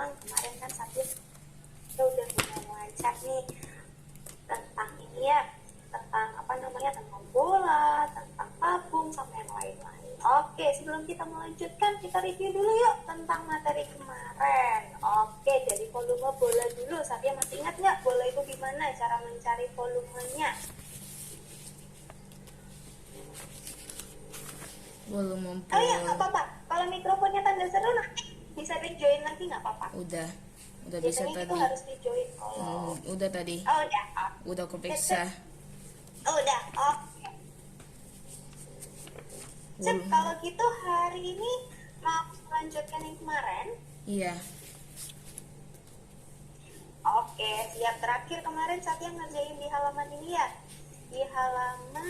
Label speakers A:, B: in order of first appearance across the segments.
A: ulang. Kemarin kan Satya udah lancar nih tentang ini ya, tentang apa namanya, tentang bola, tentang tabung, sama yang lain-lain. Oke, sebelum kita melanjutkan, kita review dulu yuk tentang materi kemarin. Oke, dari volume bola dulu. Satya masih ingat nggak bola itu gimana cara mencari volumenya?
B: Volume
A: Oh iya, nggak
B: bola.
A: apa-apa. Kalau mikrofonnya tanda seru nanti bisa di-join lagi, nggak apa-apa.
B: Udah bisa
A: Biasanya itu
B: tadi.
A: harus di-join kalau...
B: Udah tadi.
A: Oh, udah.
B: Udah aku periksa.
A: Oh, udah. Oke. Sip, kalau gitu hari ini mau melanjutkan yang kemarin.
B: Iya.
A: Oke, siap. Terakhir kemarin Satya ngerjain di halaman ini ya. Di halaman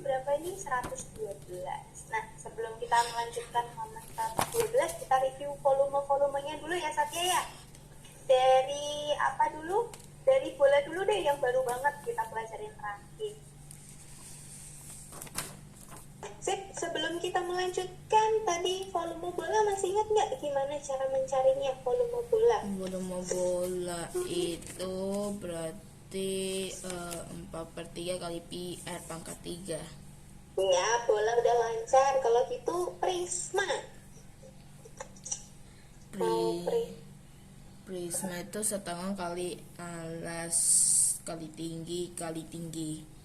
A: berapa ini? 112. Nah, sebelum kita melanjutkan halaman 112, kita review volume-volumenya dulu ya Satya ya. Dari apa dulu? Dari bola dulu deh, yang baru banget kita pelajarin terakhir. Sip, sebelum kita melanjutkan, tadi volume bola masih ingat nggak gimana cara mencarinya volume bola?
B: Volume bola itu berarti 4/3 kali pi r pangkat 3.
A: Ya, bola udah lancar. Kalau gitu prisma.
B: Prisma itu setengah kali alas kali tinggi kali tinggi.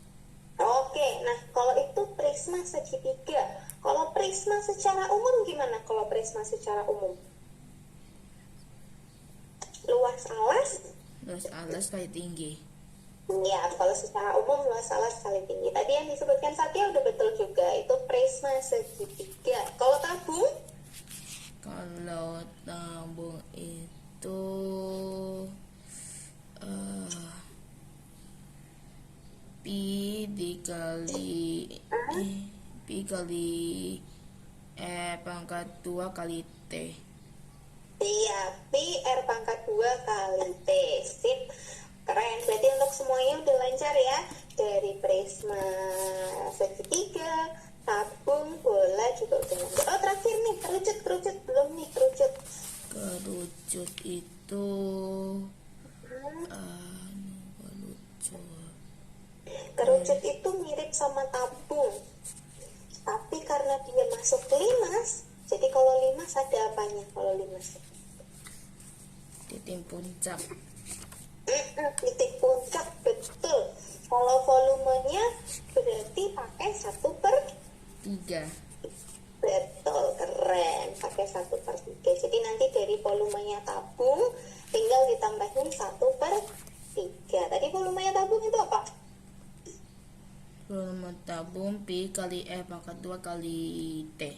A: Oke, nah kalau itu prisma segitiga. Kalau prisma secara umum gimana? Kalau prisma secara umum, luas
B: Alas kali tinggi.
A: ya, kalau secara umum luas alas kali tinggi. Tadi yang disebutkan Satya udah betul juga. Itu prisma segitiga. Kalau tabung?
B: Kalau tabung itu pi kali pangkat 2 kali t.
A: Iya, pi r pangkat 2 kali t. Sip, keren. Berarti untuk semuanya udah lancar ya. Dari prisma segitiga, tabung, bola juga udah lancar. Oh, terakhir nih, kerucut. Belum nih, kerucut.
B: Kerucut itu
A: Kerucut itu mirip sama tabung, tapi karena dia masuk limas, jadi kalau limas ada apanya kalau limas?
B: titik puncak.
A: Titik puncak, betul. Kalau volumenya berarti pakai 1/3.
B: 3.
A: Betul, keren. Pakai 1/3. Jadi nanti dari volumenya tabung tinggal ditambahin 1/3. Tadi volumenya tabung itu apa?
B: Volume tabung pi kali r pangkat 2 kali t.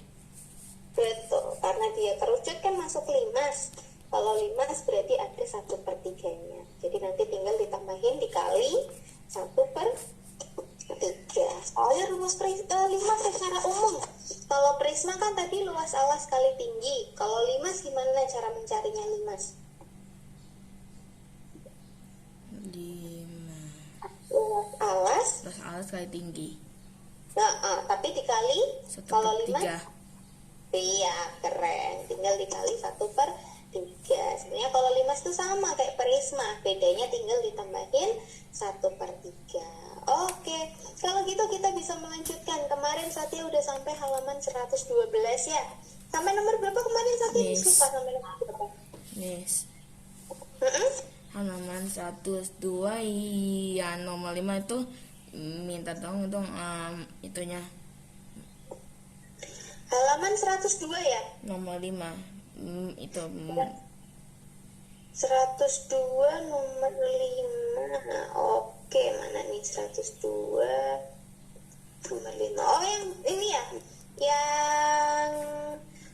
A: Betul, karena dia kerucut kan masuk limas. Kalau limas berarti ada 1/3-nya. Jadi nanti tinggal ditambahin dikali 1/3. Soalnya rumus limas secara umum. Kalau prisma kan tadi luas alas kali tinggi. Kalau limas gimana cara mencarinya limas?
B: 5.
A: Luas
B: Alas kali tinggi.
A: Nah, tapi dikali kalau limas?
B: 1/3.
A: Iya, keren. Tinggal dikali 1/3. Sebenarnya kalau limas itu sama kayak prisma. Bedanya tinggal ditambahin 1/3. Oke, kalau gitu kita bisa melanjutkan. Kemarin Satya udah sampai halaman 112 ya. Sampai nomor berapa kemarin Satya?
B: Yes.
A: Lupa sampai nomor berapa.
B: Yes. Halaman 102 ya, nomor 5 itu minta tolong dong itunya.
A: Halaman 102 ya?
B: Nomor 5 itu
A: 102 nomor 5. Oke, mana nih 102 nomor 5. Oh, yang ini ya. Yang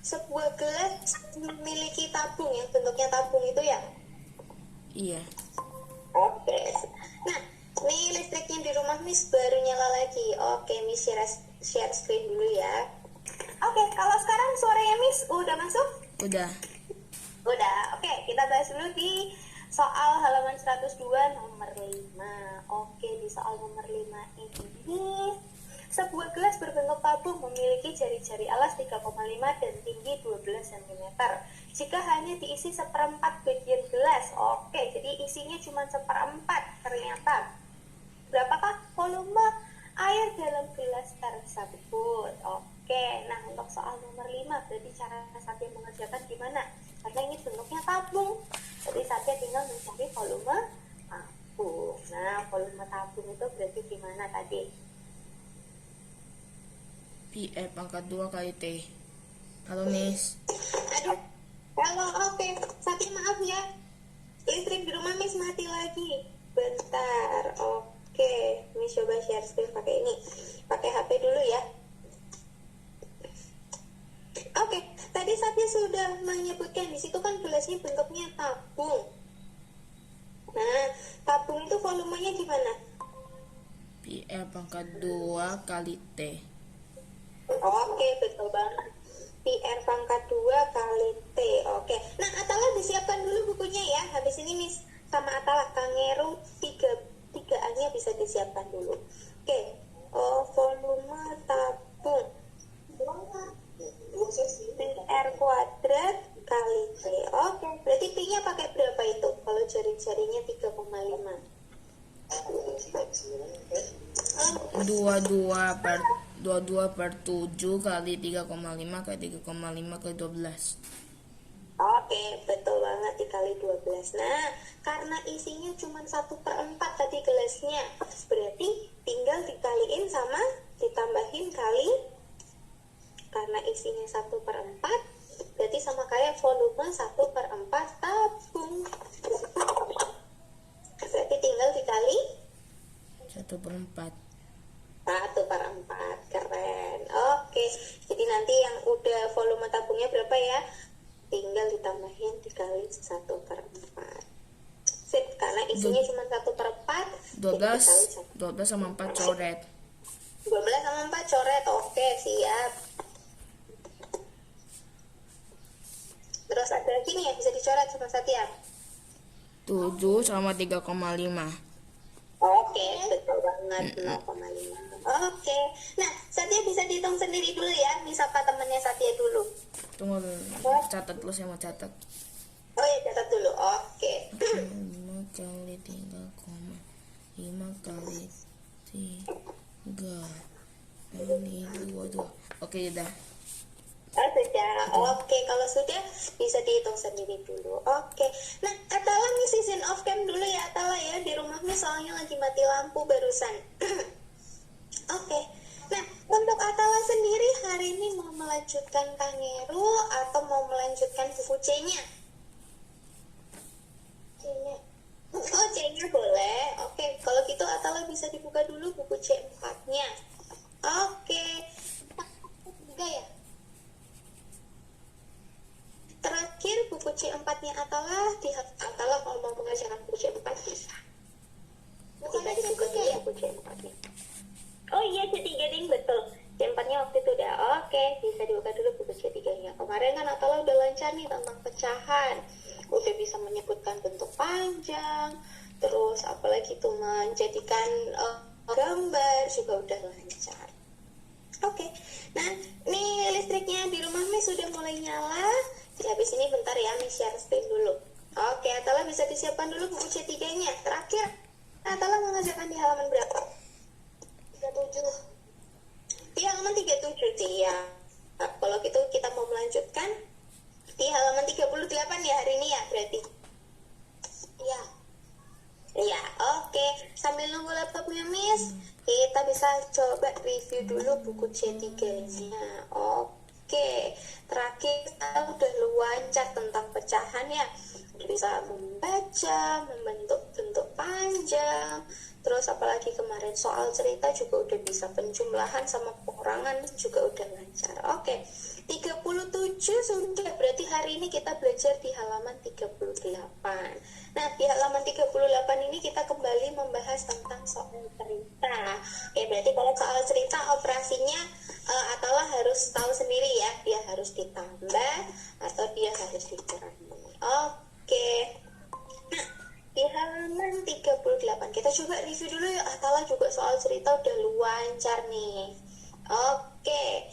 A: sebuah gelas memiliki tabung, yang bentuknya tabung itu ya?
B: iya.
A: Oke. Nah, nih listriknya di rumah Miss baru nyala lagi. Oke, Miss share screen dulu ya. Oke, kalau sekarang suaranya Miss udah masuk?
B: Udah.
A: Oke, kita bahas dulu di soal halaman 102 nomor 5. Oke, di soal nomor 5 ini Sebuah gelas berbentuk tabung memiliki jari-jari alas 3,5 dan tinggi 12 cm. Jika hanya diisi seperempat bagian gelas, oke, jadi isinya cuma seperempat ternyata. Berapakah volume air dalam gelas tersebut? Oke, nah untuk soal nomor 5, berarti cara Satya mengerjakan gimana? Karena ini bentuknya tabung, jadi Satya tinggal mencari volume tabung. Nah, volume tabung itu berarti gimana tadi?
B: PR pangkat 2 kali T. Halo Miss.
A: Aduh, halo, oke. Satya maaf ya, listrik di rumah Miss mati lagi. Bentar, oke. Miss coba share screen pakai ini. Pakai HP dulu ya. Oke, tadi Satya sudah menyebutkan di situ kan gelasnya bentuknya tabung. Nah, tabung itu volumenya gimana?
B: PR pangkat 2 kali T.
A: Oke, betul banget. PR pangkat 2 kali T. Oke. Nah, Atala disiapkan dulu bukunya ya. Habis ini Miss sama Atala Kangeru 3A-nya bisa disiapkan dulu. Oke. Volume tabung. PR kuadrat kali T. Oke, berarti T-nya pakai berapa itu? Kalau jari-jarinya 3,5.
B: 22 per 7 kali 3,5 kali 3,5 kali 12.
A: Oke, betul banget dikali 12. Nah, karena isinya cuma 1/4 tadi gelasnya, berarti tinggal dikaliin sama ditambahin kali, karena isinya 1/4, berarti sama kayak volume 1/4 tabung. Berarti tinggal dikali
B: 1/4.
A: 1/4. Keren. Oke, jadi nanti yang udah volume tabungnya berapa ya, tinggal ditambahin dikali 1/4. Sip, karena isinya cuma 1/4,
B: 12 sama 4 coret.
A: 12 sama 4 coret. Oke, siap. Terus ada lagi nih yang bisa dicoret sama Satya.
B: 7 sama 3,5.
A: Oke, betul banget, 0,5. Oke, nah Satya bisa dihitung sendiri dulu ya. Bisa apa temennya Satya dulu?
B: Tunggu dulu. Catat dulu, saya mau catat.
A: Oh ya, catat dulu. Oke.
B: 5 kali 3,5 kali 3 kali 2. Oke, udah.
A: Oh, sudah. Oke, kalau sudah bisa dihitung sendiri dulu. Oke. Nah, Atala Miss izin off cam dulu ya, Atala ya. Di rumah Miss soalnya lagi mati lampu barusan. Oke. Nah, untuk Atala sendiri hari ini mau melanjutkan Kangeru atau mau melanjutkan buku C-nya? C-nya. Oh, C-nya boleh. Oke, kalau gitu Atala bisa dibuka dulu buku C4-nya. Oke. Tiga ya? Terakhir buku C4-nya Atala kalau mau mengerjakan buku C4 bisa. Bukan aja buku ya? Buku C4-nya. Oh iya, C3 ding, betul. C4-nya waktu itu udah. Oke, bisa dibuka dulu buku C3-nya. Kemarin kan Atala udah lancar nih tentang pecahan. Udah bisa menyebutkan bentuk panjang. Terus apalagi tuh menjadikan gambar juga udah lancar. Oke, nah nih listriknya di rumah Miss sudah mulai nyala. Jadi habis ini bentar ya, Miss share screen dulu. Oke, Atala bisa disiapkan dulu buku C3-nya. Terakhir, Atala mengerjakan di halaman berapa? 37. Di halaman 37, ya. Nah, kalau gitu kita mau melanjutkan di halaman 38 ya hari ini ya, berarti. Iya. Ya, oke. Sambil nunggu laptopnya Miss, kita bisa coba review dulu buku C3-nya. Oke, terakhir kita udah lancar tentang pecahan ya. Bisa membaca, membentuk bentuk panjang. Terus apalagi kemarin soal cerita juga udah bisa, penjumlahan sama pengurangan juga udah lancar. Oke, 37 sudah, berarti hari ini kita belajar di halaman 38. Nah, di halaman 38 ini kita kembali membahas tentang soal cerita. Oke, berarti kalau soal cerita operasinya Atala harus tahu sendiri ya, dia harus ditambah atau dia harus dikurangi. Oke. Nah, di halaman 38 kita coba review dulu ya. Atala juga soal cerita udah lancar nih. Oke.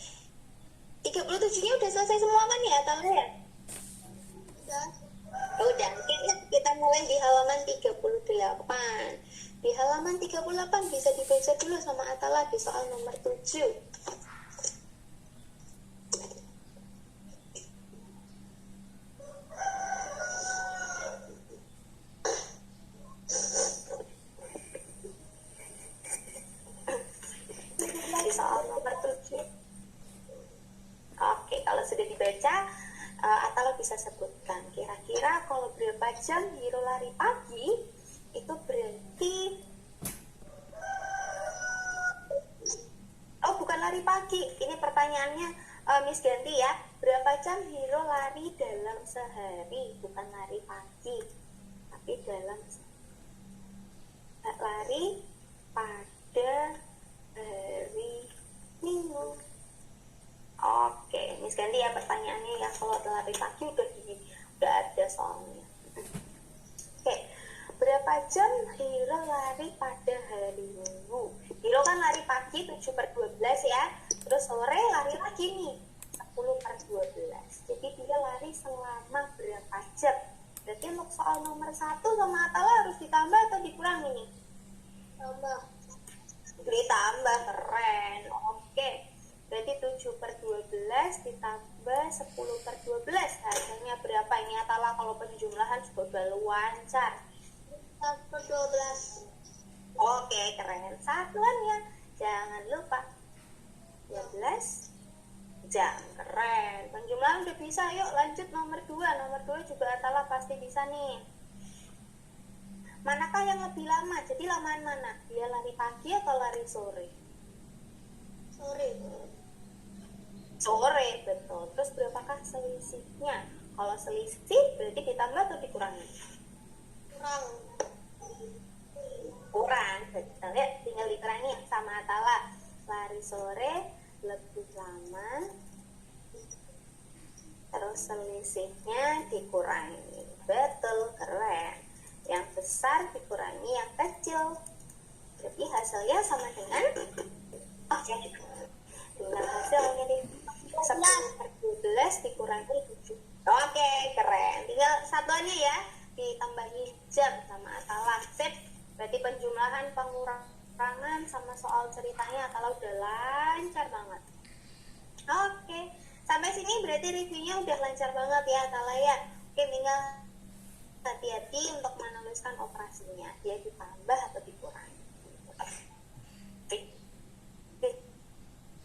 A: 37-nya udah selesai semua kan ya Atala ya? Udah. Udah, oke, kita mulai di halaman 38. Di halaman 38 bisa dibaca dulu sama Atala di soal nomor 7. Di soal nomor 7. Oke, kalau sudah dibaca, Atala bisa sebutkan kira-kira kalau berapa jam Hiro lari pagi itu berarti, oh bukan lari pagi, ini pertanyaannya Miss ganti ya, berapa jam Hiro lari dalam sehari, bukan lari pagi tapi dalam lari pada hari Minggu. Oke, Miss ganti ya pertanyaannya ya, kalau lari pagi udah ada soalnya. Oke, berapa jam Hiro lari pada hari Minggu? Hiro kan lari pagi 7/12 ya, terus sore lari lagi nih 10/12. Jadi dia lari selama berapa jam? Berarti untuk soal nomor 1 sama Atala harus ditambah atau dikurangi nih? Tambah. Ditambah, keren. Oke, berarti 7/12 ditambah 10/12, hasilnya berapa? Ini Atala kalau penjumlahan juga lancar. 12. Oke, keren. Satuannya jangan lupa 12 jam. Keren. Penjumlahan udah bisa. Yuk lanjut nomor 2. Nomor 2 juga Atala pasti bisa nih. Manakah yang lebih lama? Jadi lamaan mana? Dia lari pagi atau lari sore? Sore. Sore, betul. Terus berapakah selisihnya? Kalau selisih berarti ditambah atau dikurangi? Kurang, betul ya. Tinggal dikurangi sama Atala. Lari sore lebih lama, terus selisihnya dikurangi. Betul, keren. Yang besar dikurangi yang kecil, jadi hasilnya sama dengan dengan hasilnya nih 10/12 dikurangi 7. Oke, keren. Tinggal satuannya ya, ditambahin jam sama Atala. Sip. Berarti penjumlahan, pengurangan sama soal ceritanya Atala udah lancar banget. Oke, sampai sini berarti reviewnya udah lancar banget ya Atala ya. Oke, tinggal hati-hati untuk menuliskan operasinya, dia ditambah atau dikurangi. Di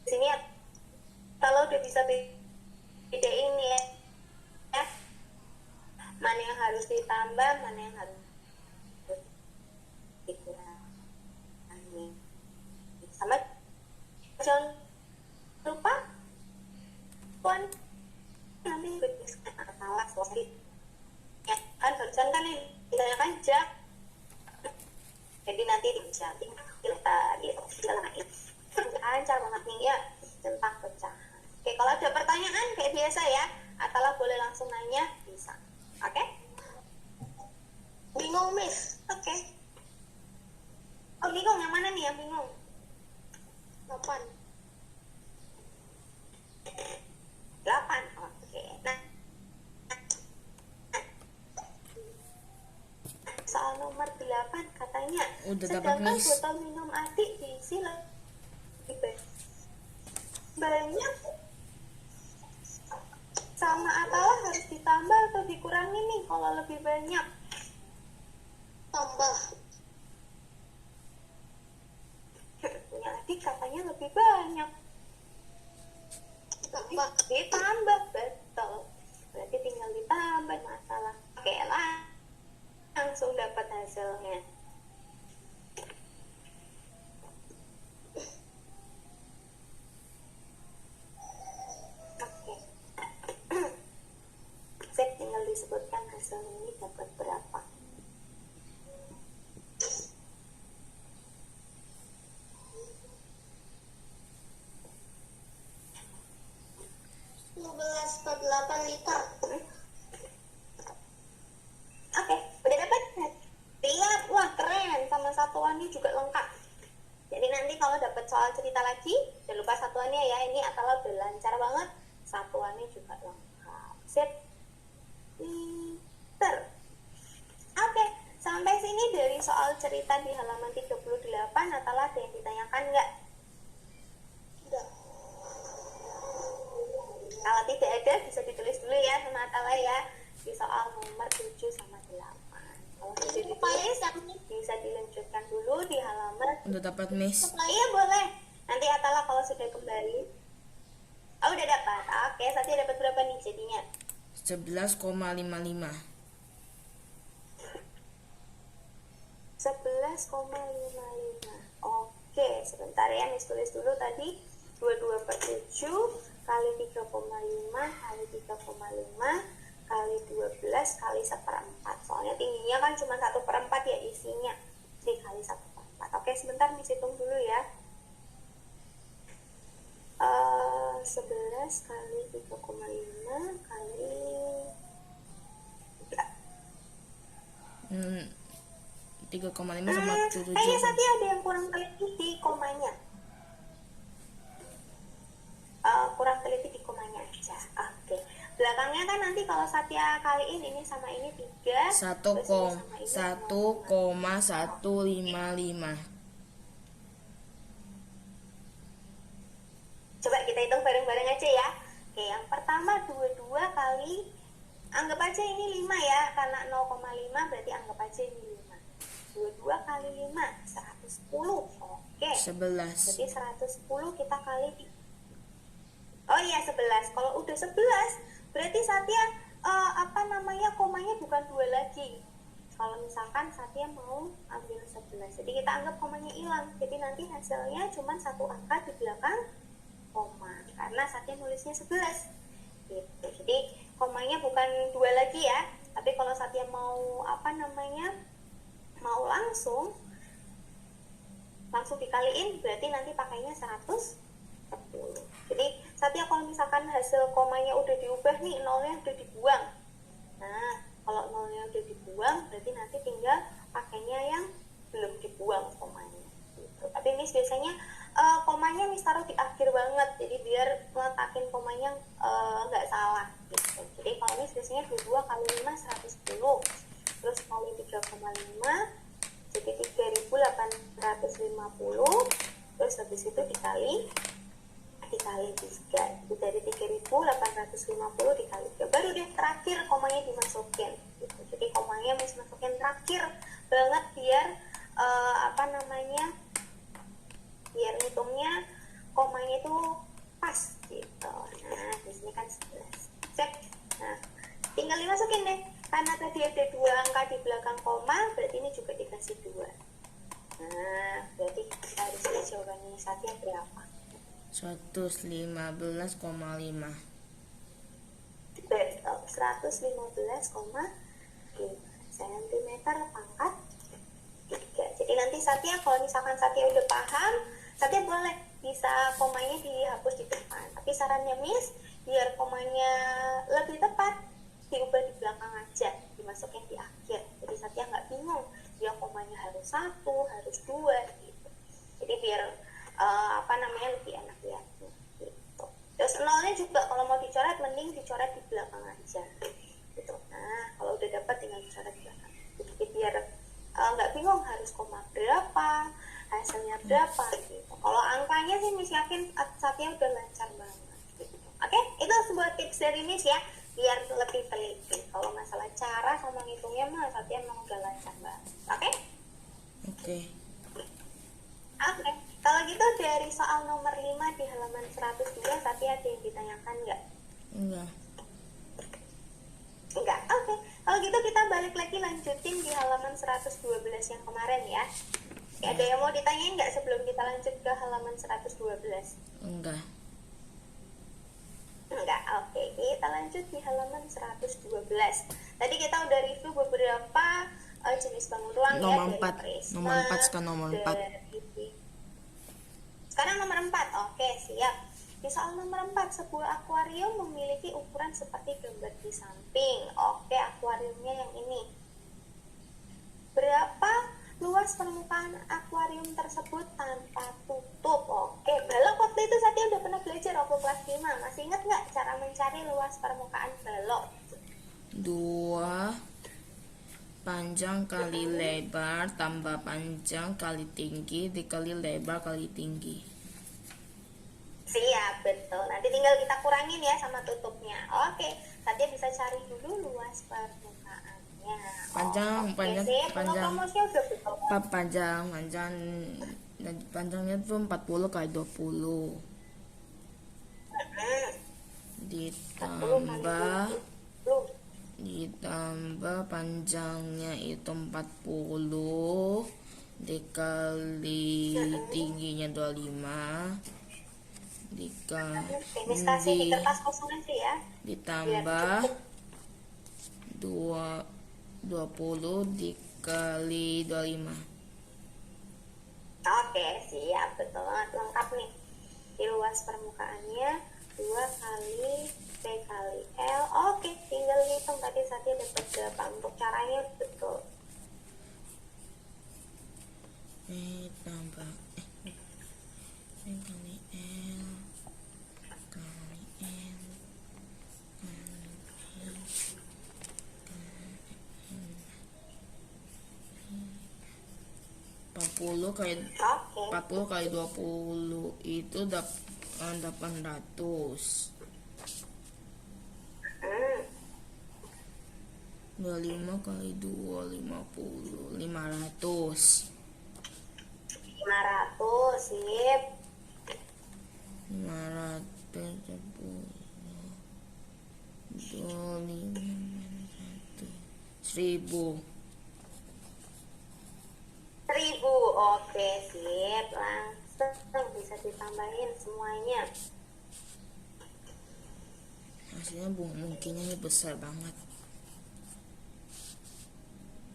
A: sini kalau udah bisa bedain ya, mana yang harus ditambah, mana yang harus dikurangi. Sama jangan lupa pun nanti berdiskusi Atala selesai. Ya kan barusan kan nih ditanyakan jam, jadi nanti dijam kita lancar banget nih ya tentang pecahan. Oke, kalau ada pertanyaan kayak biasa ya, Atala boleh langsung nanya, bisa. Oke? Bingung Miss? Oke. Oh bingung, yang mana nih yang bingung? 8. 8, oke. Nah, soal nomor 8 katanya,
B: Udah dapat,
A: sedangkan
B: Miss.
A: botol minum adik diisi lebih banyak, sama Atala harus ditambah atau dikurangi nih kalau lebih banyak? Tambah. Punya adik katanya lebih banyak. Ditambah, betul. Berarti tinggal ditambah masalah. Oke lah, langsung dapat hasilnya. Oke. Sip, tinggal disebutkan hasil ini dapat berapa. Liter. Oke, udah dapat? Lihat, wah keren, sama satu soal cerita lagi. Jangan lupa satuannya ya, ini Atala udah lancar banget, satuannya juga lengkap. Sip. Pinter. Oke, sampai sini dari soal cerita di halaman 38, Atala ada yang ditanyakan nggak? Enggak. Kalau tidak ada, bisa ditulis dulu ya sama Atala ya, di soal nomor 7 sama 8. Kalau sudah ditulis, bisa dilanjutkan dulu di halaman.
B: Udah dapat, Miss.
A: Iya boleh. Nanti Atala kalau sudah kembali. Oh udah dapat. Oke, Satya dapat berapa nih jadinya?
B: 11,55.
A: 11,55. Oke, sebentar ya, Miss tulis dulu tadi. 22/7 kali 3,5 kali 3,5 kali 12 kali 1/4. Soalnya tingginya kan cuma 1/4 ya isinya. Dikali 1/4. Oke, sebentar Miss hitung dulu ya. 11 kali 3,5 kali
B: 3,5 sama 7.
A: Kayaknya Satya ada yang kurang teliti di komanya. Kurang teliti di komanya aja. Oke. Belakangnya kan nanti kalau Satya kaliin ini sama ini 3.
B: 1,155.
A: Coba kita hitung bareng-bareng aja ya. Oke, yang pertama 22 kali, anggap aja ini 5 ya, karena 0,5 berarti anggap aja ini 5. 22 kali 5, 110. Oke.
B: 11.
A: Jadi 110 kita kali oh iya 11. Kalau udah 11 berarti Satya komanya bukan 2 lagi. Kalau misalkan Satya mau ambil 11, jadi kita anggap komanya hilang. Jadi nanti hasilnya cuma satu angka di belakang koma, karena Satya nulisnya 11 gitu. Jadi komanya bukan 2 lagi ya. Tapi kalau Satya mau mau langsung dikaliin, berarti nanti pakainya 110. Jadi Satya kalau misalkan hasil komanya udah diubah nih, nolnya udah dibuang. Nah, kalau nolnya udah dibuang, berarti nanti tinggal pakainya yang belum dibuang komanya gitu. Tapi Miss biasanya komanya Miss taruh di akhir banget, jadi biar meletakin komanya nggak salah gitu. Jadi kalau Miss biasanya 22 kali 5 110, terus kali 3,5 jadi 3.850, terus habis itu dikali 3. Jadi dari 3.850 dikali 3, baru deh terakhir komanya dimasukin gitu. Jadi komanya Miss masukin terakhir banget biar biar hitungnya komanya itu pas gitu. Nah, di sini kan 11. Cek. Nah, tinggal dimasukin deh. Karena tadi ada 2 angka di belakang koma, berarti ini juga dikasih 2. Nah, berarti harusnya jawabannya Satya berapa?
B: 115,5.
A: Betul, 115,5 cm pangkat 3. Jadi nanti Satya kalau misalkan Satya udah paham, Satya boleh bisa komanya dihapus di depan. Tapi sarannya Miss, biar komanya lebih tepat, diubah di belakang aja, dimasukin di akhir. Jadi Satya nggak bingung, dia komanya harus 1, harus 2 gitu. Jadi biar lebih enak lihatnya gitu. Terus nolnya juga kalau mau dicoret, mending dicoret di belakang aja gitu. Nah, kalau udah dapat tinggal dicoret di belakang. Jadi biar nggak bingung harus koma berapa, hasilnya berapa gitu. Kalau angkanya sih Miss yakin Satya udah lancar banget gitu. Oke, itu sebuah tips dari Miss ya, biar lebih teliti. Kalau masalah cara sama ngitungnya mah Satya emang udah lancar banget. Oke? Oke. Kalau gitu dari soal nomor 5 di halaman 102, Satya ada yang ditanyakan nggak?
B: Enggak.
A: Oke. Kalau gitu kita balik lagi lanjutin di halaman 112 yang kemarin ya. Ada yang mau ditanyain nggak sebelum kita lanjut ke halaman 112?
B: Enggak.
A: Oke. Kita lanjut di halaman 112. Tadi kita udah review beberapa jenis bangun ruang
B: Nomor
A: ya,
B: 4.
A: dari Prisma,
B: Nomor 4 sekarang nomor 4.
A: Sekarang nomor 4. Oke, siap. Di soal nomor 4, sebuah akuarium memiliki ukuran seperti gambar di samping. Oke, akuariumnya yang ini. Berapa luas permukaan akuarium tersebut tanpa tutup? waktu kelas 5. Masih ingat nggak cara mencari luas permukaan balok?
B: 2 panjang kali lebar tambah panjang kali tinggi dikali lebar kali tinggi.
A: Siap, betul. Nanti tinggal kita kurangin ya sama tutupnya. Oke, Satya bisa cari dulu luas permukaannya.
B: Panjang,
A: Oke,
B: panjang,
A: sip.
B: panjang.
A: Rumusnya udah betul.
B: Panjangnya tuh 40 kali 20 ditambah panjangnya itu 40 dikali tingginya 25
A: Ini kasih di kertas kosong aja ya.
B: ditambah 20 dikali 25.
A: Oke, siap. Betul banget. Lengkap nih. Di luas permukaannya 2 kali P kali L. Oke, tinggal hitung. Tadi Satya dapat berapa. Untuk caranya betul.
B: Tambah P kali L kali L kali L 40 kali
A: Oke.
B: 40 kali 20 itu 800. 25 kali 2 50 500.
A: 500, sip.
B: 1000.
A: 1000. Oke, sip. Langsung bisa ditambahin semuanya.
B: Hasilnya mungkinnya ini besar banget.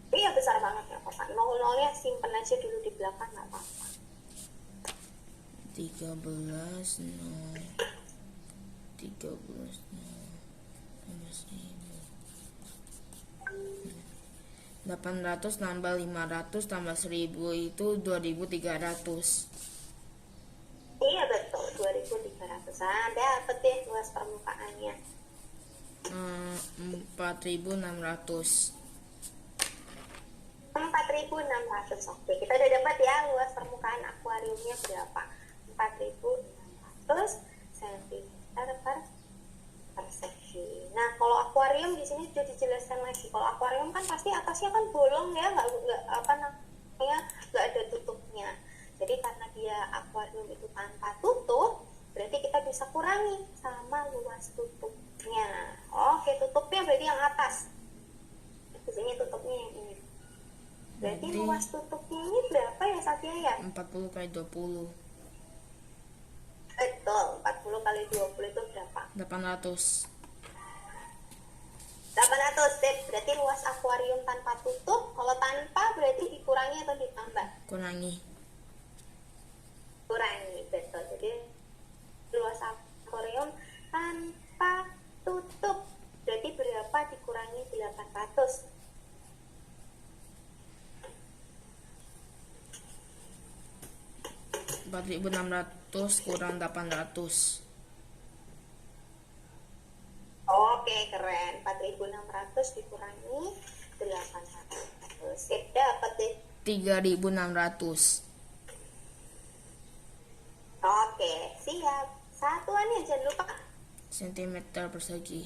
A: Iya, besar banget ya apa-apa. Nol-nolnya simpen aja dulu di belakang, nggak apa-apa.
B: 13 0 13 800 nambah 500 tambah 1000 itu 2300.
A: Iya, betul. 2300. Dapat deh luas permukaannya.
B: 4600.
A: 4600. Oke, kita udah dapat ya luas permukaan akuariumnya berapa. 4600 cm per persegi. Nah, kalau akuarium di sini sudah dijelaskan lagi. Kalau akuarium kan pasti atasnya kan bolong ya, nggak apa namanya, nggak ada tutupnya. Jadi karena dia akuarium itu tanpa tutup, berarti kita bisa kurangi sama luas tutupnya. Oke, tutupnya berarti yang atas. Di sini tutupnya yang ini. Berarti luas tutupnya ini berapa ya Satya ya?
B: 40 kali 20.
A: Betul, 40 kali 20 itu berapa?
B: 800.
A: 800, sip. Berarti luas akuarium tanpa tutup. Kalau tanpa berarti dikurangi atau ditambah?
B: Kurangi.
A: Kurangi, betul. Jadi luas akuarium tanpa tutup berarti berapa dikurangi 800?
B: 4600 kurang 800.
A: Oke, keren. 4600 dikurangi 800. Sip, dapat deh.
B: 3600.
A: Oke, siap. Satuannya jangan lupa.
B: Sentimeter persegi.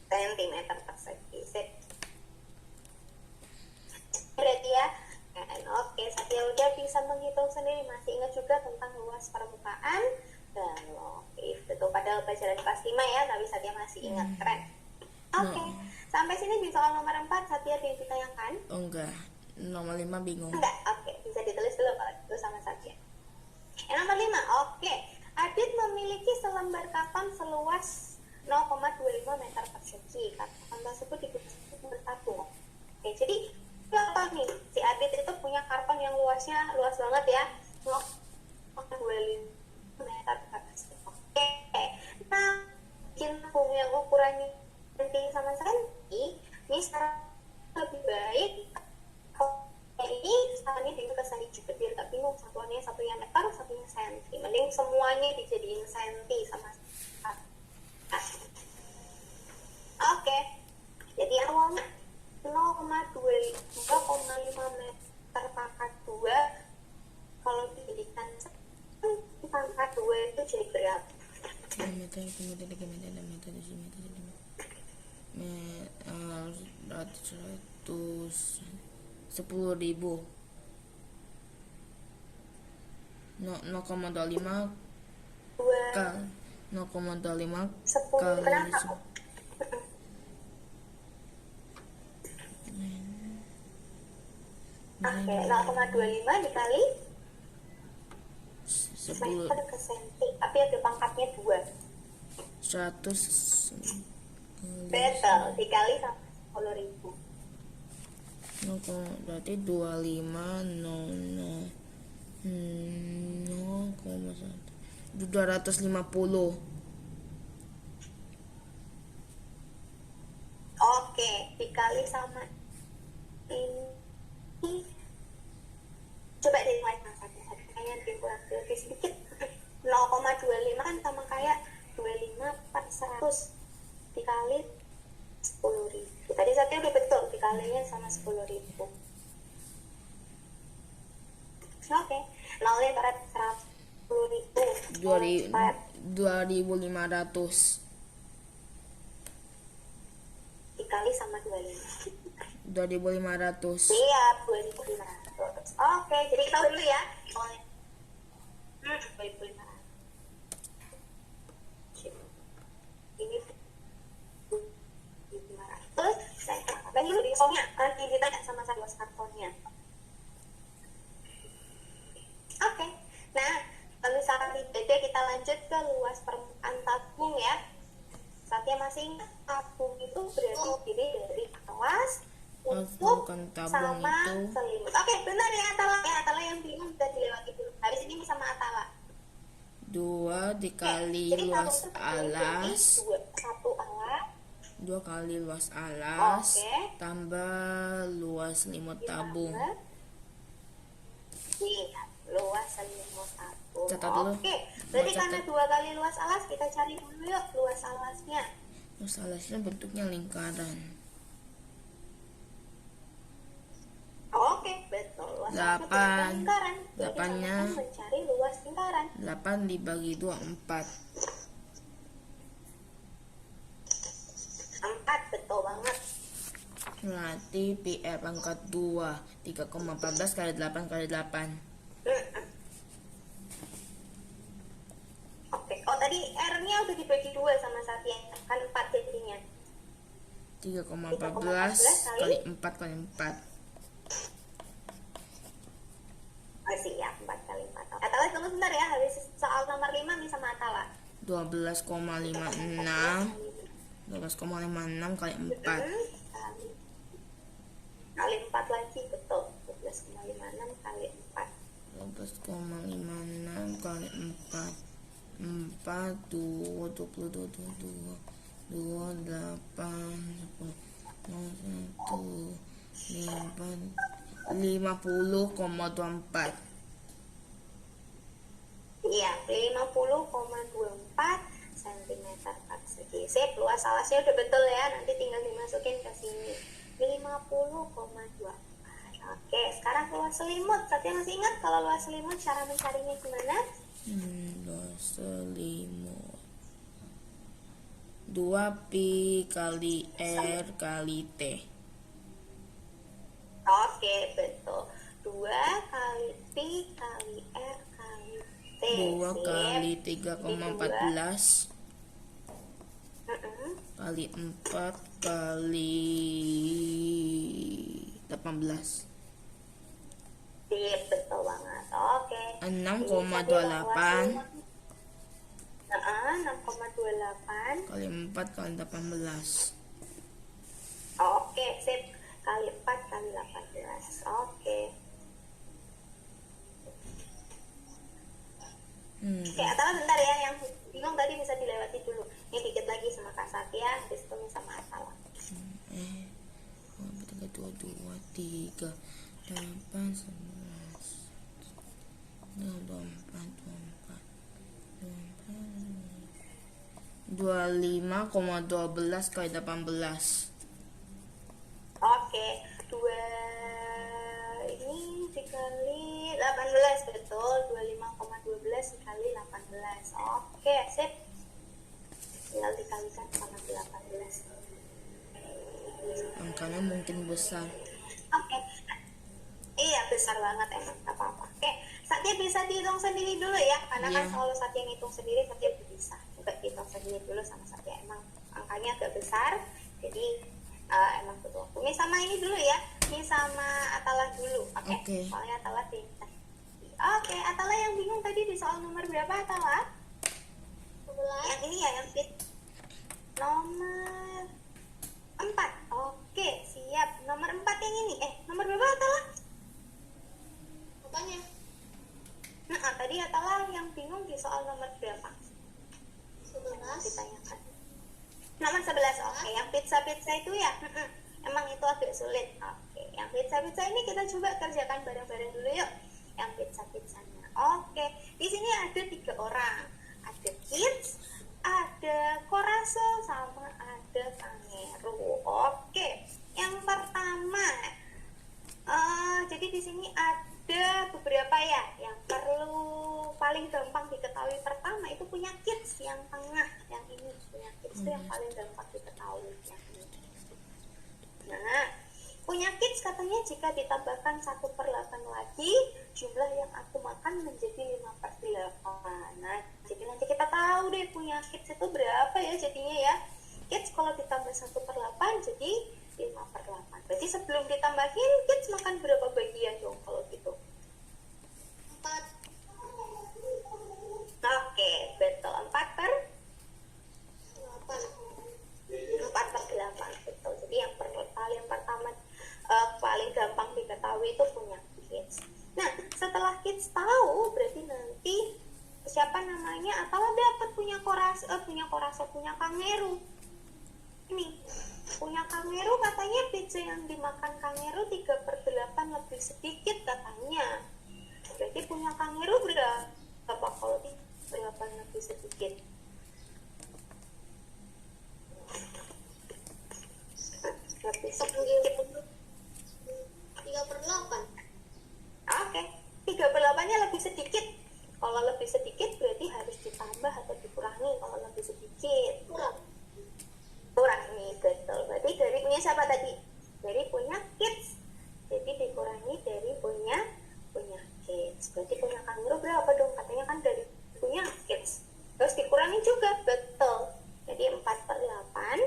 A: Sentimeter persegi. Sip. Berarti ya. Oke, Satya udah bisa menghitung sendiri. Masih ingat juga tentang luas permukaan balok. Itu padahal pelajaran kelas 5 ya, tapi Satya masih ingat. Keren. Oke, sampai sini di soal nomor 4 Satya ada yang ditanyakan?
B: Oh enggak, nomor 5 bingung.
A: Enggak, oke. Bisa ditulis dulu kalau itu sama Satya. Yang nomor 5, oke. Adit memiliki selembar karton seluas 0,25 meter persegi. Karton tersebut digunakan bertabung. Oke, jadi contoh nih, si Adit itu punya karton yang luasnya luas banget ya, 0,25 meter persegi. Oke, nah bikin tabung yang ukurannya senti sama senti, ini sekarang lebih baik ini satuannya dengan ke senti juga biar gak bingung, satuannya satunya meter, satunya senti. Mending semuanya dijadiin senti sama. Oke, jadi awalnya 0,5 meter pangkat 2, kalau dijadikan pangkat 2 itu jadi berapa?
B: meter kemudian 3 meter 6 meter 7 meter 10.000 0,25
A: 2,
B: kali 0,25
A: 10,
B: kali
A: kenapa? Oke, 0,25 dikali
B: 10
A: meter ke senti, tapi ada pangkatnya 2.
B: 100
A: Betul, dikali sama 10.000.
B: berarti 25 250.
A: Oke, dikali sama ini. Coba deh mulai satu-satu. Kayaknya dikurang lebih sedikit. 0,25 kan sama kayak 25 per 100 dikali 10.000. Tadi satunya udah betul, dikalinya sama 10.000. Oke, nolnya berat 110.000.
B: 2.500
A: Dikali sama 25.
B: 2.500.
A: Siap, 2.500. Oke, jadi kita dulu ya. 2.500. Ini 2.500. Saya tambah dulu di soalnya nanti ditanya sama saya luas kartonnya. Oke, nah kalau misalkan tidak, kita lanjut ke luas permukaan tabung ya. Saatnya masih ingat, tabung itu berarti terdiri dari alas, untuk
B: Bukan tabung
A: sama
B: itu.
A: selimut. Oke, benar ya Atala. Ya, Atala yang bingung udah dilewati dulu. Habis ini sama Atala.
B: 2 dikali
A: Jadi tabung
B: luas
A: itu terdiri dari
B: alas,
A: 1 alas
B: 2 kali luas alas
A: Oke.
B: tambah luas selimut tabung.
A: ditambah iya, luas selimut tabung.
B: Catat dulu.
A: Oke, berarti
B: Mau
A: karena
B: catat.
A: 2 kali luas alas, kita cari dulu yuk luas alasnya.
B: Luas alasnya bentuknya lingkaran.
A: Oke, betul. Luas alasnya bentuk
B: 8.
A: lingkaran. Jadi
B: 8-nya
A: sama-sama mencari luas lingkaran.
B: 8 dibagi 2 4.
A: 4, betul banget.
B: Berarti PR pangkat 2 3,14 kali 8 kali 8.
A: Oke, oh tadi R-nya udah dibagi 2 sama Satya, kan 4 jadinya.
B: 3,14 kali 4 kali 4.
A: Oh siap, 4 kali 4. Atala tunggu sebentar ya, habis soal nomor 5 nih sama Atala.
B: 12,56 kali 4.
A: Kali 4 lagi, betul. 12,56 kali 4.
B: 12,56 kali 4. 4 2 22 22 2 8 10 50,24.
A: Iya, 50,24 cm persegi. Sip, luas alasnya udah betul ya. Nanti tinggal dimasukin ke sini. 50,24. Oke, sekarang luas selimut. Satya masih ingat kalau luas selimut cara mencarinya gimana?
B: Luas selimut 2pi kali R kali T.
A: Oke, betul. 2 kali pi kali R kali T.
B: 2
A: Sip.
B: kali 3,14
A: Mm-mm.
B: kali 4 kali 18.
A: Sip, betul banget. Oke.
B: 6,28
A: 6,28
B: kali 4 kali 18.
A: Oke, sip. Kali 4 kali 18. Oke. Oke, Atala bentar ya, yang bingung tadi bisa dilewati dulu. Ini dikit lagi sama Kak Satya, habis itu sama Atala.
B: 3, 2, 2, 3, 8, 11, 12, 25,12 kali 18.
A: Oke, 2 ini dikali 18, betul. 25,12 dikali 18. Oke, sip. Tinggal dikalikan sama 18.
B: Angkanya mungkin besar.
A: Oke. Iya, besar banget emang, gak apa-apa. Oke, Satya bisa dihitung sendiri dulu ya, karena kan
B: Iya.
A: kalau Satya ngitung sendiri, Satya bisa. Coba dihitung sendiri dulu sama Satya, emang angkanya agak besar, jadi emang butuh waktu. Ini sama ini dulu ya, ini sama Atala dulu, oke?
B: Oke.
A: Soalnya Atala pintar. Oke, Atala yang bingung tadi di soal nomor berapa, Atala? 11. Yang ini ya, yang fit. Nomor 4. Oke, siap. Nomor 4 yang ini. Nomor berapa, Atala? Apanya? Nah, tadi Atala yang bingung di soal nomor berapa? 11. Ditanyakan. Nomor 11, oke. Yang pizza-pizza itu ya? Emang itu agak sulit. Oke, yang pizza-pizza ini kita coba kerjakan bareng-bareng dulu yuk. Yang pizza-pizzanya. Oke, di sini ada 3 orang. Ada Kids, ada Koraso, sama ada Kangeru. Oke, yang pertama, jadi di sini ada beberapa ya yang perlu paling gampang diketahui. Pertama itu punya Kids yang tengah, yang ini punya Kids itu yang paling gampang diketahui yang ini. Nah, punya Kids katanya jika ditambahkan 1/8 lagi, jumlah yang aku makan menjadi 5/8. Nah, jadi nanti kita tahu deh punya Kids itu berapa ya jadinya ya. Kids kalau ditambah 1/8 jadi 5/8. Berarti sebelum ditambahin, Kids makan berapa bagian dong kalau gitu? 4. Oke, betul. 4/8, betul. Jadi yang paling pertama paling gampang diketahui itu punya Kids. Nah, setelah Kids tahu, berarti nanti siapa namanya atau dapat punya Kangeru. Ini punya Kangeru katanya pizza yang dimakan Kangeru 3/8 lebih sedikit katanya. Berarti punya Kangeru berapa kalau berapa lebih sedikit? Lebih sedikit 3/8. Oke, 3/8-nya lebih sedikit. Kalau lebih sedikit berarti harus ditambah atau dikurangi. Kalau lebih sedikit kurangi, betul. Berarti dari punya siapa tadi? Dari punya Kids. Jadi dikurangi dari punya Kids. Berarti punya Kangeru berapa dong? Katanya kan dari punya Kids. Terus dikurangi juga, betul. Jadi 4/8.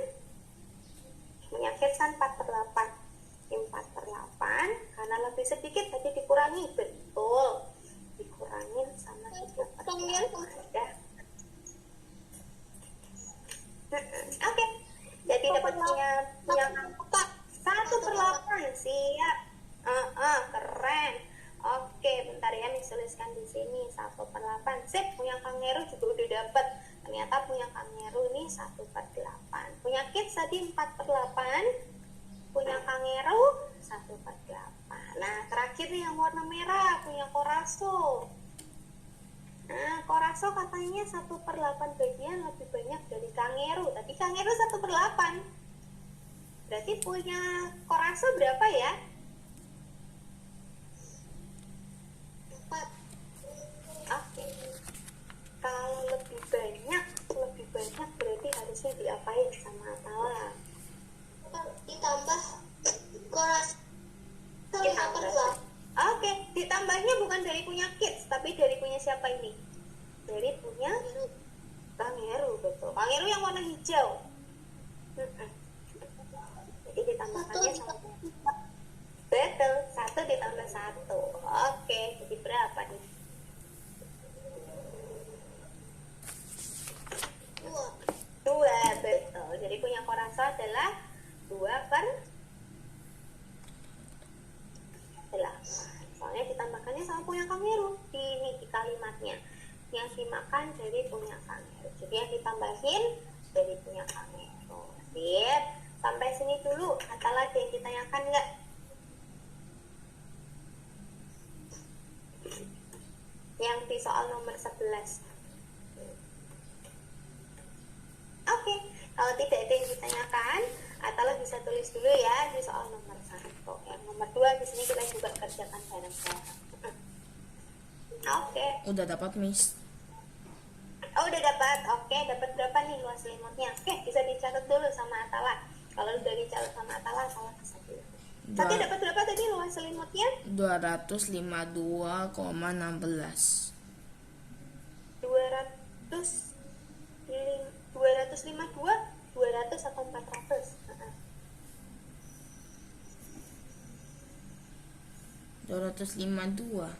A: Punya Kids kan 4/8. 4/8 karena lebih sedikit tadi dikurangi, betul. Dikurangin sama 3/8 ya. Oke. Jadi dapat punya 1/8. Siap. Keren. Oke, bentar ya, dituliskan di sini 1/8. Sip, punya Kangeru juga udah dapat. Ternyata punya Kangeru ini 1/8. Punya Kids tadi 4/8. Punya Kangeru 1/8. Nah, terakhir nih yang warna merah punya Koraso. Nah, Koraso katanya 1/8 bagian lebih banyak dari Kangeru. Tadi Kangeru 1/8. Berarti punya Koraso berapa ya? 4. Oke. Kalau lebih banyak berarti harusnya diapain sama Atala? Ditambah Koraso 5/8. Oke, ditambahnya bukan dari punya Kids, tapi dari punya siapa ini? Dari punya Kangeru, betul. Kangeru yang warna hijau. Jadi ditambahkannya sama betul, 1 ditambah 1. Oke, jadi berapa nih? 2, betul. Jadi punya Koraso adalah 2/8. Soalnya ditambahkannya sama punya Kangeru di kalimatnya. Yang dimakan dari punya Kangeru. Jadi yang ditambahin dari punya Kangeru. Sip. Sampai sini dulu. Atala ada yang ditanyakan nggak? Yang soal nomor 11. Oke, kalau tidak ada yang ditanyakan, Atalah bisa tulis dulu ya di soal nomor 1. Yang nomor 2 di sini kita juga kerjakan bareng-bareng. Oke.
B: Udah dapat, Miss.
A: Oh, udah dapat. Oke, dapat berapa nih luas selimutnya? Oke, bisa dicatat dulu sama Atalah. Kalau udah dicatat sama Atalah, Atalah bisa dulu. Tapi dapat berapa tadi luas selimutnya?
B: 252,16.
A: 252, 200 atau 400?
B: 252.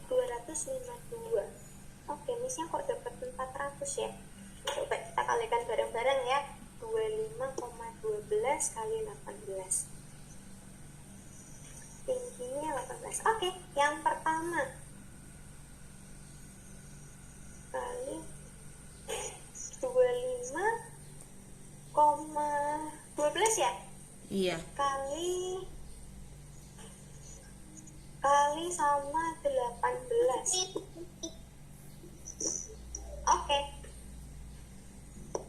A: 252. Oke, Missnya kok dapat 400 ya? Coba kita kalikan bareng-bareng ya. 25,12 kali 18. Tingginya 18. Oke, yang pertama kali 25,12 ya?
B: Iya.
A: Kali sama 18. Oke.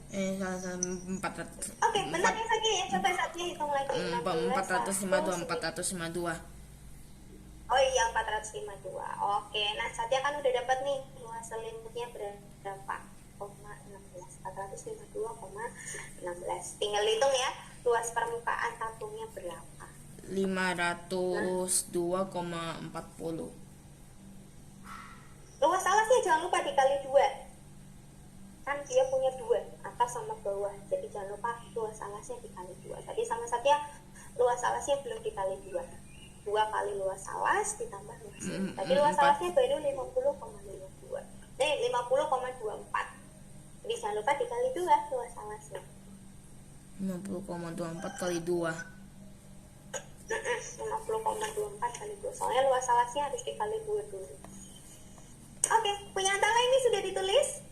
B: Salah 400.
A: Oke, bentar ya Satya ya. Coba Satya hitung lagi.
B: 452.
A: Oh iya, 452. Oke, nah Satya kan udah dapat nih luas selimutnya berapa? 452,16. Tinggal hitung ya, luas permukaan tabungnya berapa?
B: 502,40.
A: Luas alasnya jangan lupa dikali 2. Kan dia punya 2, atas sama bawah. Jadi jangan lupa luas alasnya dikali 2. Tadi sama Satya luas alasnya belum dikali 2. 2 kali luas alas ditambah luas. Tadi luas alasnya baru 50,52. 50,24. Jadi jangan lupa dikali 2 luas alasnya.
B: 50,24 kali 2.
A: 50,24 kali 2. Soalnya luas alasnya harus dikali 2 dulu. Oke, punya Atalah ini sudah ditulis?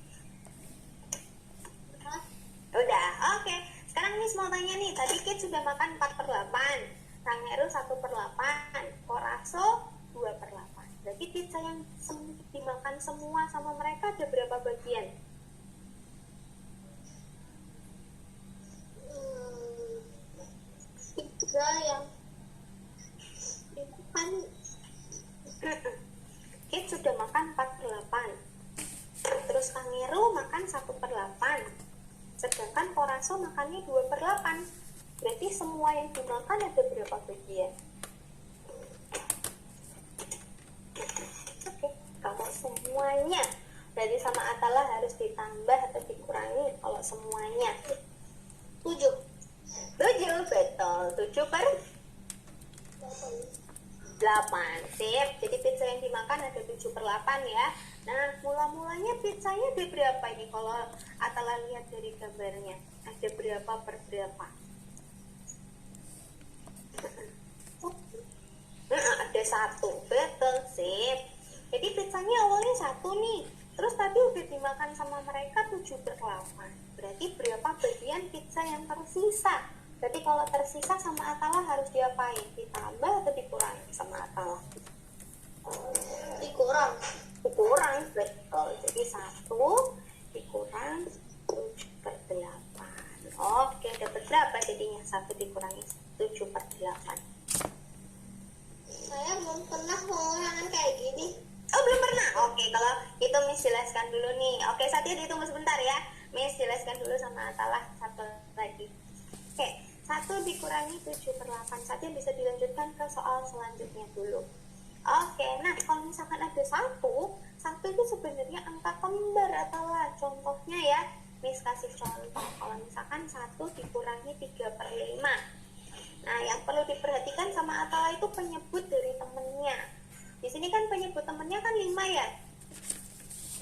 A: Udah, oke. Sekarang Miss mau tanya nih, tadi Kit sudah makan 4/8, Sangeru 1/8, Koraso 2/8. Berarti pizza yang dimakan semua sama mereka ada berapa bagian?
C: Tiga yang kan
A: Kit sudah makan 4/8. Terus Sangeru makan 1/8. Sedangkan Koraso makannya 2/8. Berarti semua yang dimakan ada berapa bagian? Oke, kalau semuanya berarti sama Atalah harus ditambah atau dikurangi kalau semuanya.
C: 7.
A: 7, betul. 7/8. Sip, jadi pizza yang dimakan ada 7/8 ya. Nah, mula-mulanya pizzanya ada berapa ini kalau Atalah lihat dari gambarnya? Ada berapa per berapa? Ada 1, betul, sip. Jadi pizzanya awalnya 1 nih. Terus tadi udah dimakan sama mereka 7/8. Berarti berapa bagian pizza yang tersisa? Berarti kalau tersisa sama Atalah harus diapain? Ditambah atau dikurangi sama Atalah?
C: Dikurang.
A: Dikurang, betul. Jadi 1 dikurang 7/8. Oke, dapat berapa jadinya? 1 dikurangi 7/8.
C: Saya belum pernah pengurangan kayak gini.
A: Oh, belum pernah? Oke, kalau itu Miss jelaskan dulu nih. Oke, Satya ditunggu sebentar ya. Miss jelaskan dulu sama Atalah satu lagi. Oke, 1 dikurangi 7/8. Satya bisa dilanjutkan ke soal selanjutnya dulu. Oke, nah kalau misalkan ada 1 itu sebenarnya angka kembar Atalah. Contohnya ya, Miss kasih contoh. Kalau misalkan 1 dikurangi 3/5. Nah, yang perlu diperhatikan sama Atalah itu penyebut dari temennya. Di sini kan penyebut temennya kan 5 ya.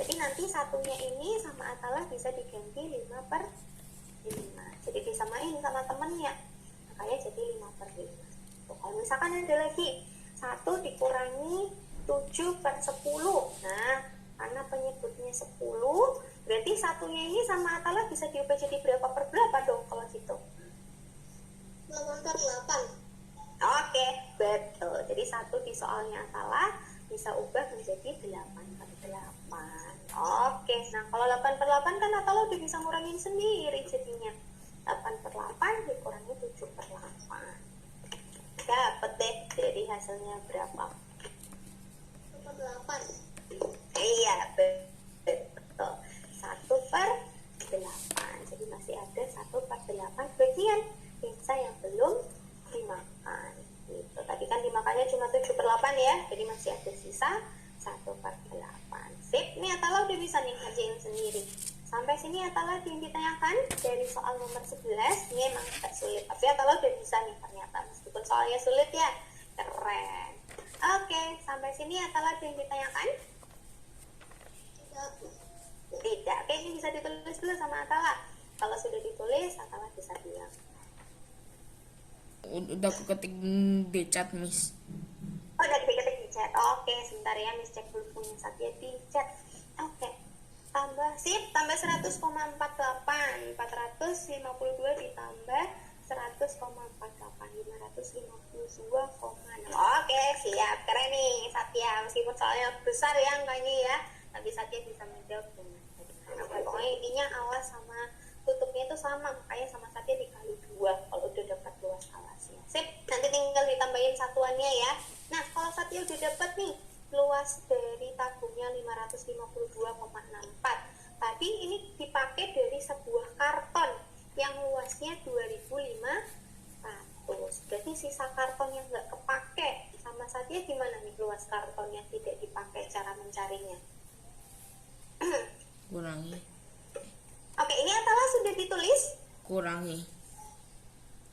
A: Jadi nanti satunya ini sama Atalah bisa diganti 5/5. Jadi disamain sama temennya. Makanya jadi 5/5. Tuh, kalau misalkan ada lagi 1 dikurangi 7/10. Nah, karena penyebutnya 10, berarti satunya ini sama Atalah bisa diubah jadi berapa per berapa dong kalau gitu?
C: 8/8.
A: Oke, betul. Jadi 1 di soalnya Atalah bisa ubah menjadi 8/8. Oke, nah kalau 8/8 kan Atala udah bisa ngurangin sendiri jadinya. 8/8 dikurangi 7/8. Dapat deh, jadi hasilnya berapa?
C: 8.
A: Iya, betul. 1/8. Jadi masih ada 1/8 bagian pizza yang belum dimakan. Gitu. Tadi kan dimakannya cuma 7/8 ya, jadi masih ada sisa 1/8. Sip, nih Atala udah bisa nih ngerjain sendiri. Sampai sini Atala yang ditanyakan dari soal nomor 11, ini emang agak sulit, tapi Atala udah bisa nih ternyata, meskipun soalnya sulit ya. Keren. Oke, sampai sini Atala yang ditanyakan? Tidak. Oke, ini bisa ditulis dulu sama Atala. Kalau sudah ditulis, Atala bisa bilang.
B: Udah aku ketik di chat, Miss.
A: Oh, udah diketik di chat. Oke, sebentar ya, Miss cek dulu punya Satya di chat. Oke. Tambah, sip, tambah 100,48. 452 ditambah 100,48. 552,6. Oke, siap. Keren nih, Satya. Meskipun soalnya besar ya angkanya ya, tapi Satya bisa menjawab dengan baik. Pokoknya intinya alas sama tutupnya itu sama, makanya sama Satya dikali 2 kalau udah dapat luas alasnya. Sip, nanti tinggal ditambahin satuannya ya. Nah, kalau Satya udah dapat nih luas dari tabungnya 552,64. Tadi ini dipakai dari sebuah karton yang luasnya 2500. Berarti sisa karton yang nggak kepake sama Satya gimana nih luas karton yang tidak dipakai cara mencarinya?
B: Kurangi.
A: Oke, ini Atala sudah ditulis?
B: Kurangi.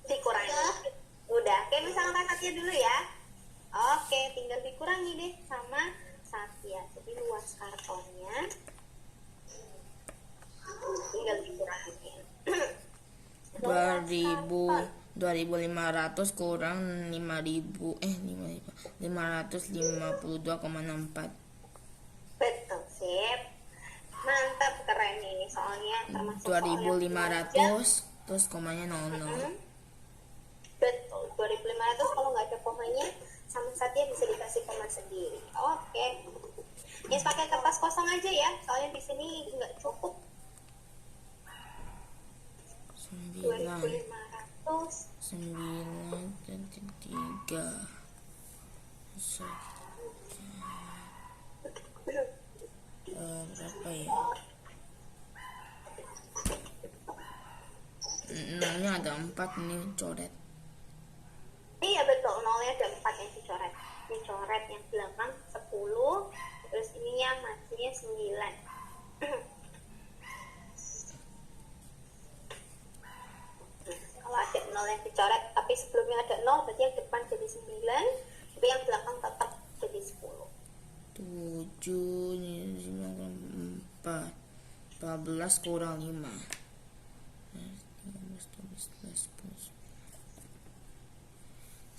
A: Dikurangi. Udah, oke misalkan Satya dulu ya. Oke, tinggal dikurangi deh sama Satya. Jadi luas kartonnya tinggal dikurangi.
B: 2500 kurang 552,64.
A: Betul, sip. Mantap, keren ini soalnya termasuk
B: 2500 terus komanya 00.
A: Betul, 2500 kalau nggak ada komanya sama Satya bisa dikasih koma sendiri. Oke. Yes, pakai kertas kosong aja ya, soalnya di sini nggak cukup. 2500
B: 9,3 berapa ya? Nolnya ada 4 nih, coret.
A: Iya betul, nolnya ada 4 yang dicoret. Dicoret yang belakang 10, terus ininya masihnya 9. Kalau ada 0 yang dicoret, tapi sebelumnya ada 0, berarti yang depan jadi 9, tapi yang belakang tetap jadi 10.
B: 7 4 14 kurang 5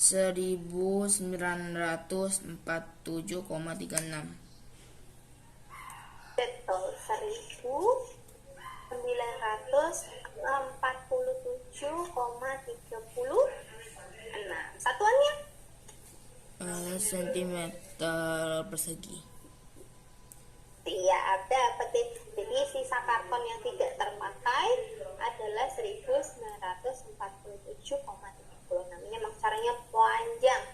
B: 1947,36.
A: Betul, 1947,36. Satuannya?
B: Sentimeter persegi.
A: Iya, dapat deh. Jadi sisa karton yang tidak terpakai adalah 1947,36. Ini memang caranya panjang.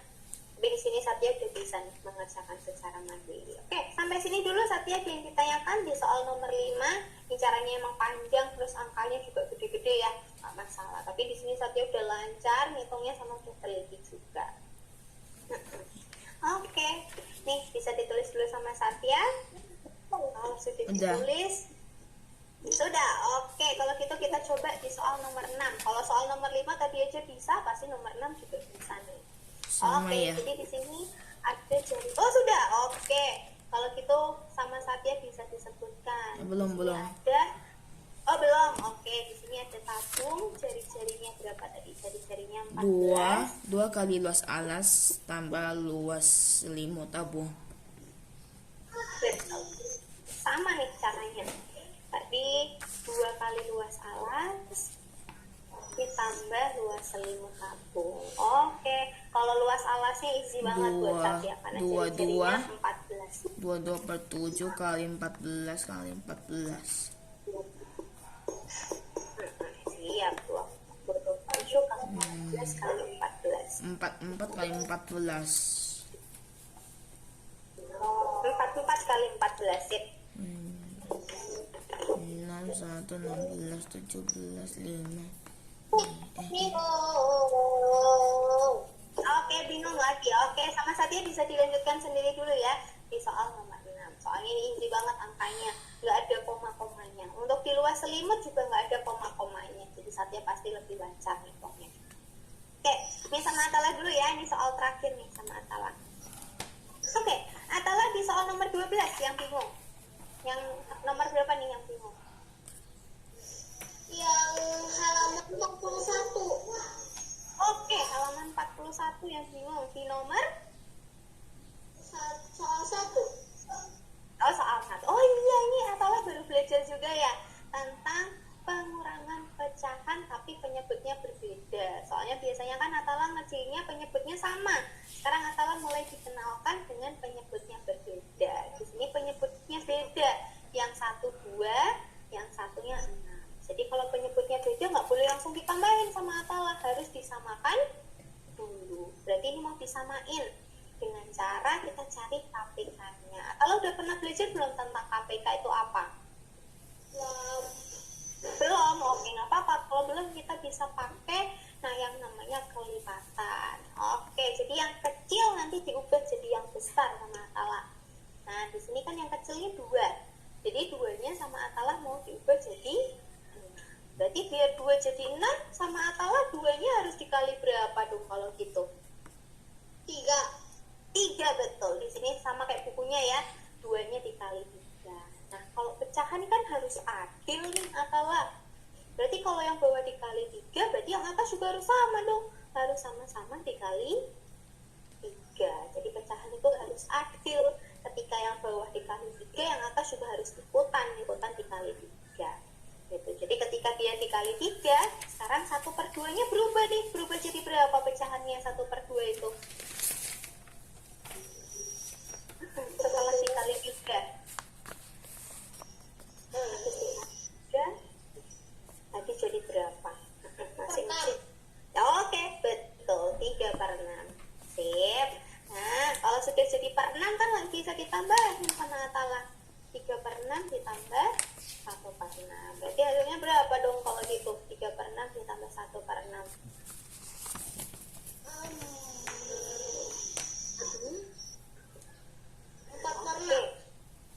A: Tapi di sini Satya udah bisa nih mengerjakan secara mandiri. Oke, sampai sini dulu Satya yang ditanyakan di soal nomor 5. Ini caranya emang panjang, terus angkanya juga gede-gede ya, nggak masalah. Tapi di sini Satya udah lancar, ngitungnya sama udah teliti juga. Oke, nih bisa ditulis dulu sama Satya. Kalau sudah ditulis, sudah. Oke, kalau gitu kita coba di soal nomor 6. Kalau soal nomor 5 tadi aja bisa, pasti nomor 6 juga bisa nih.
B: Sama
A: Oke,
B: ya.
A: jadi di sini ada jari. Oh sudah, oke. Kalau gitu sama Satya bisa disebutkan.
B: Belum,
A: Di sini
B: belum.
A: Ada. Oh belum. Oke, di sini ada tabung. Jari-jarinya berapa tadi? Jari-jarinya 14.
B: 2 kali luas alas tambah luas selimut tabung.
A: Betul. Sama nih caranya. Tadi 2 kali luas alas ditambah luas selimut tabung. Oke, kalau luas alasnya easy banget buat Satya karena ciri-cirinya 14.
B: 22/7 kali 14 kali 14.
A: Siap, 27 kali 14 kali 14.
B: 44 kali 14.
A: 44 kali 14, sip.
B: 6, 1, 16, 17, 5.
A: Oke, bingung lagi. Oke, sama Satya bisa dilanjutkan sendiri dulu ya di soal nomor 6. Soalnya ini easy banget angkanya, nggak ada koma-komanya. Untuk di luar selimut juga nggak ada koma-komanya. Jadi Satya pasti lebih lancar hitungnya. Oke, ini sama Atala dulu ya. Ini soal terakhir nih sama Atala. Oke, Atala di soal nomor 12 yang bingung. Yang nomor berapa nih yang bingung?
C: Yang halaman 41.
A: Oke, halaman 41 yang bingung. Di nomor
C: Soal 1.
A: oh soal 1. Oh iya, ini Atala baru belajar juga ya tentang pengurangan pecahan tapi penyebutnya berbeda. Soalnya biasanya kan Atala ngecilnya penyebutnya sama. Sekarang Atala mulai dikenalkan dengan penyebutnya berbeda. Di sini penyebutnya beda. Yang satu 2, yang satunya 6. Jadi kalau penyebutnya beda nggak boleh langsung ditambahin sama Atala, harus disamakan dulu. Berarti ini mau disamain dengan cara kita cari KPK-nya. Atala udah pernah belajar belum tentang KPK itu apa? Belum, oke nggak apa-apa. Kalau belum kita bisa pakai yang namanya kelipatan. Oke, jadi yang kecil nanti diubah jadi yang besar sama Atala. Nah, di sini kan yang kecilnya 2. Jadi 2-nya sama Atala mau diubah jadi 6. Berarti biar 2 jadi 6 sama Atala 2-nya harus dikali berapa dong kalau gitu? 3 betul. Di sini sama kayak bukunya ya. 2-nya dikali 3. Nah, kalau pecahan kan harus adil nih Atala. Berarti kalau yang bawah dikali 3, berarti yang atas juga harus sama dong. Harus sama-sama dikali 3. Jadi pecahan itu harus adil. Ketika yang bawah dikali 3, yang atas juga harus ikutan dikali 3. Gitu. Jadi ketika dia dikali 3, sekarang 1/2-nya berubah nih. Berubah jadi berapa pecahannya 1/2 itu? Setelah dikali 3. Tadi jadi berapa? Masing-masing. Oke, betul. 3/6. Sip. Nah, kalau sudah jadi per 6 kan bisa ditambah sama Atala. 3/6 ditambah 1/6. Berarti hasilnya berapa dong kalau gitu? 3/6 ditambah 1/6.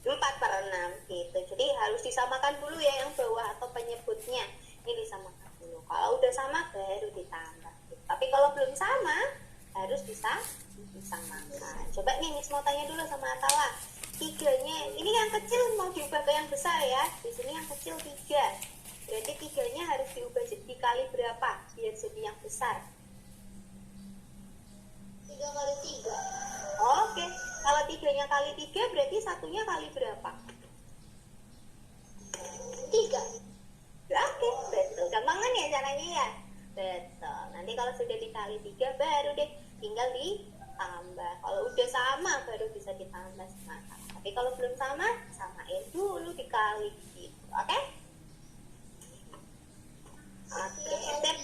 A: 4/6 gitu. Jadi harus disamakan dulu ya yang bawah atau penyebutnya. Ini disamakan dulu. Kalau udah sama baru ditambah. Tapi kalau belum sama harus disamakan. Coba nih Nis mau tanya dulu sama Atala. 3-nya ini yang kecil mau diubah ke yang besar ya. Di sini yang kecil 3. Berarti 3-nya harus diubah dikali berapa biar jadi yang besar?
C: 3 kali 3.
A: Oke, kalau 3-nya kali 3 berarti 1-nya kali berapa?
C: 3.
A: Oke, betul. Gampangan ya caranya ya? Betul. Nanti kalau sudah dikali 3 baru deh tinggal ditambah. Kalau udah sama baru bisa ditambah sama. Tapi kalau belum sama, samain dulu dikali gitu. Oke? Oke, sip.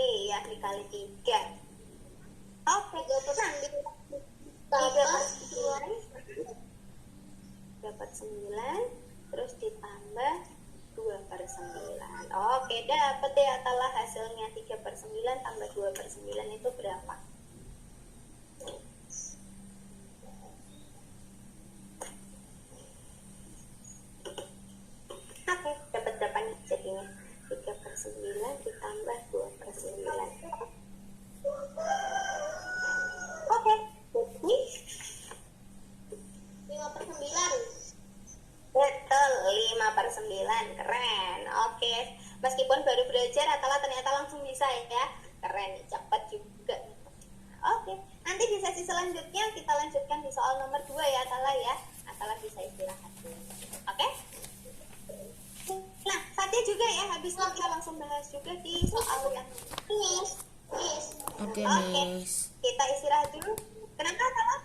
A: Iya, dikali 3. Oke, dapat 9 terus ditambah 2/9. Oke, dapat ya Atala hasilnya 3/9 tambah 2/9 itu berapa? Oke, dapat berapa nih jadinya? 3/9 ditambah 2/9. Oke, ini
C: 5/9.
A: betul, 5/9. Keren. Oke, meskipun baru belajar Atala ternyata langsung bisa ya. Keren, cepat juga. Oke, nanti di sesi selanjutnya kita lanjutkan di soal nomor 2 ya Atala ya. Atala bisa istirahat dulu. Oke? Nah, Satya juga ya, habis itu kita langsung bahas juga di soal yang
B: Oke,
A: Oke,
B: Miss.
A: kita istirahat dulu. Kenapa salah?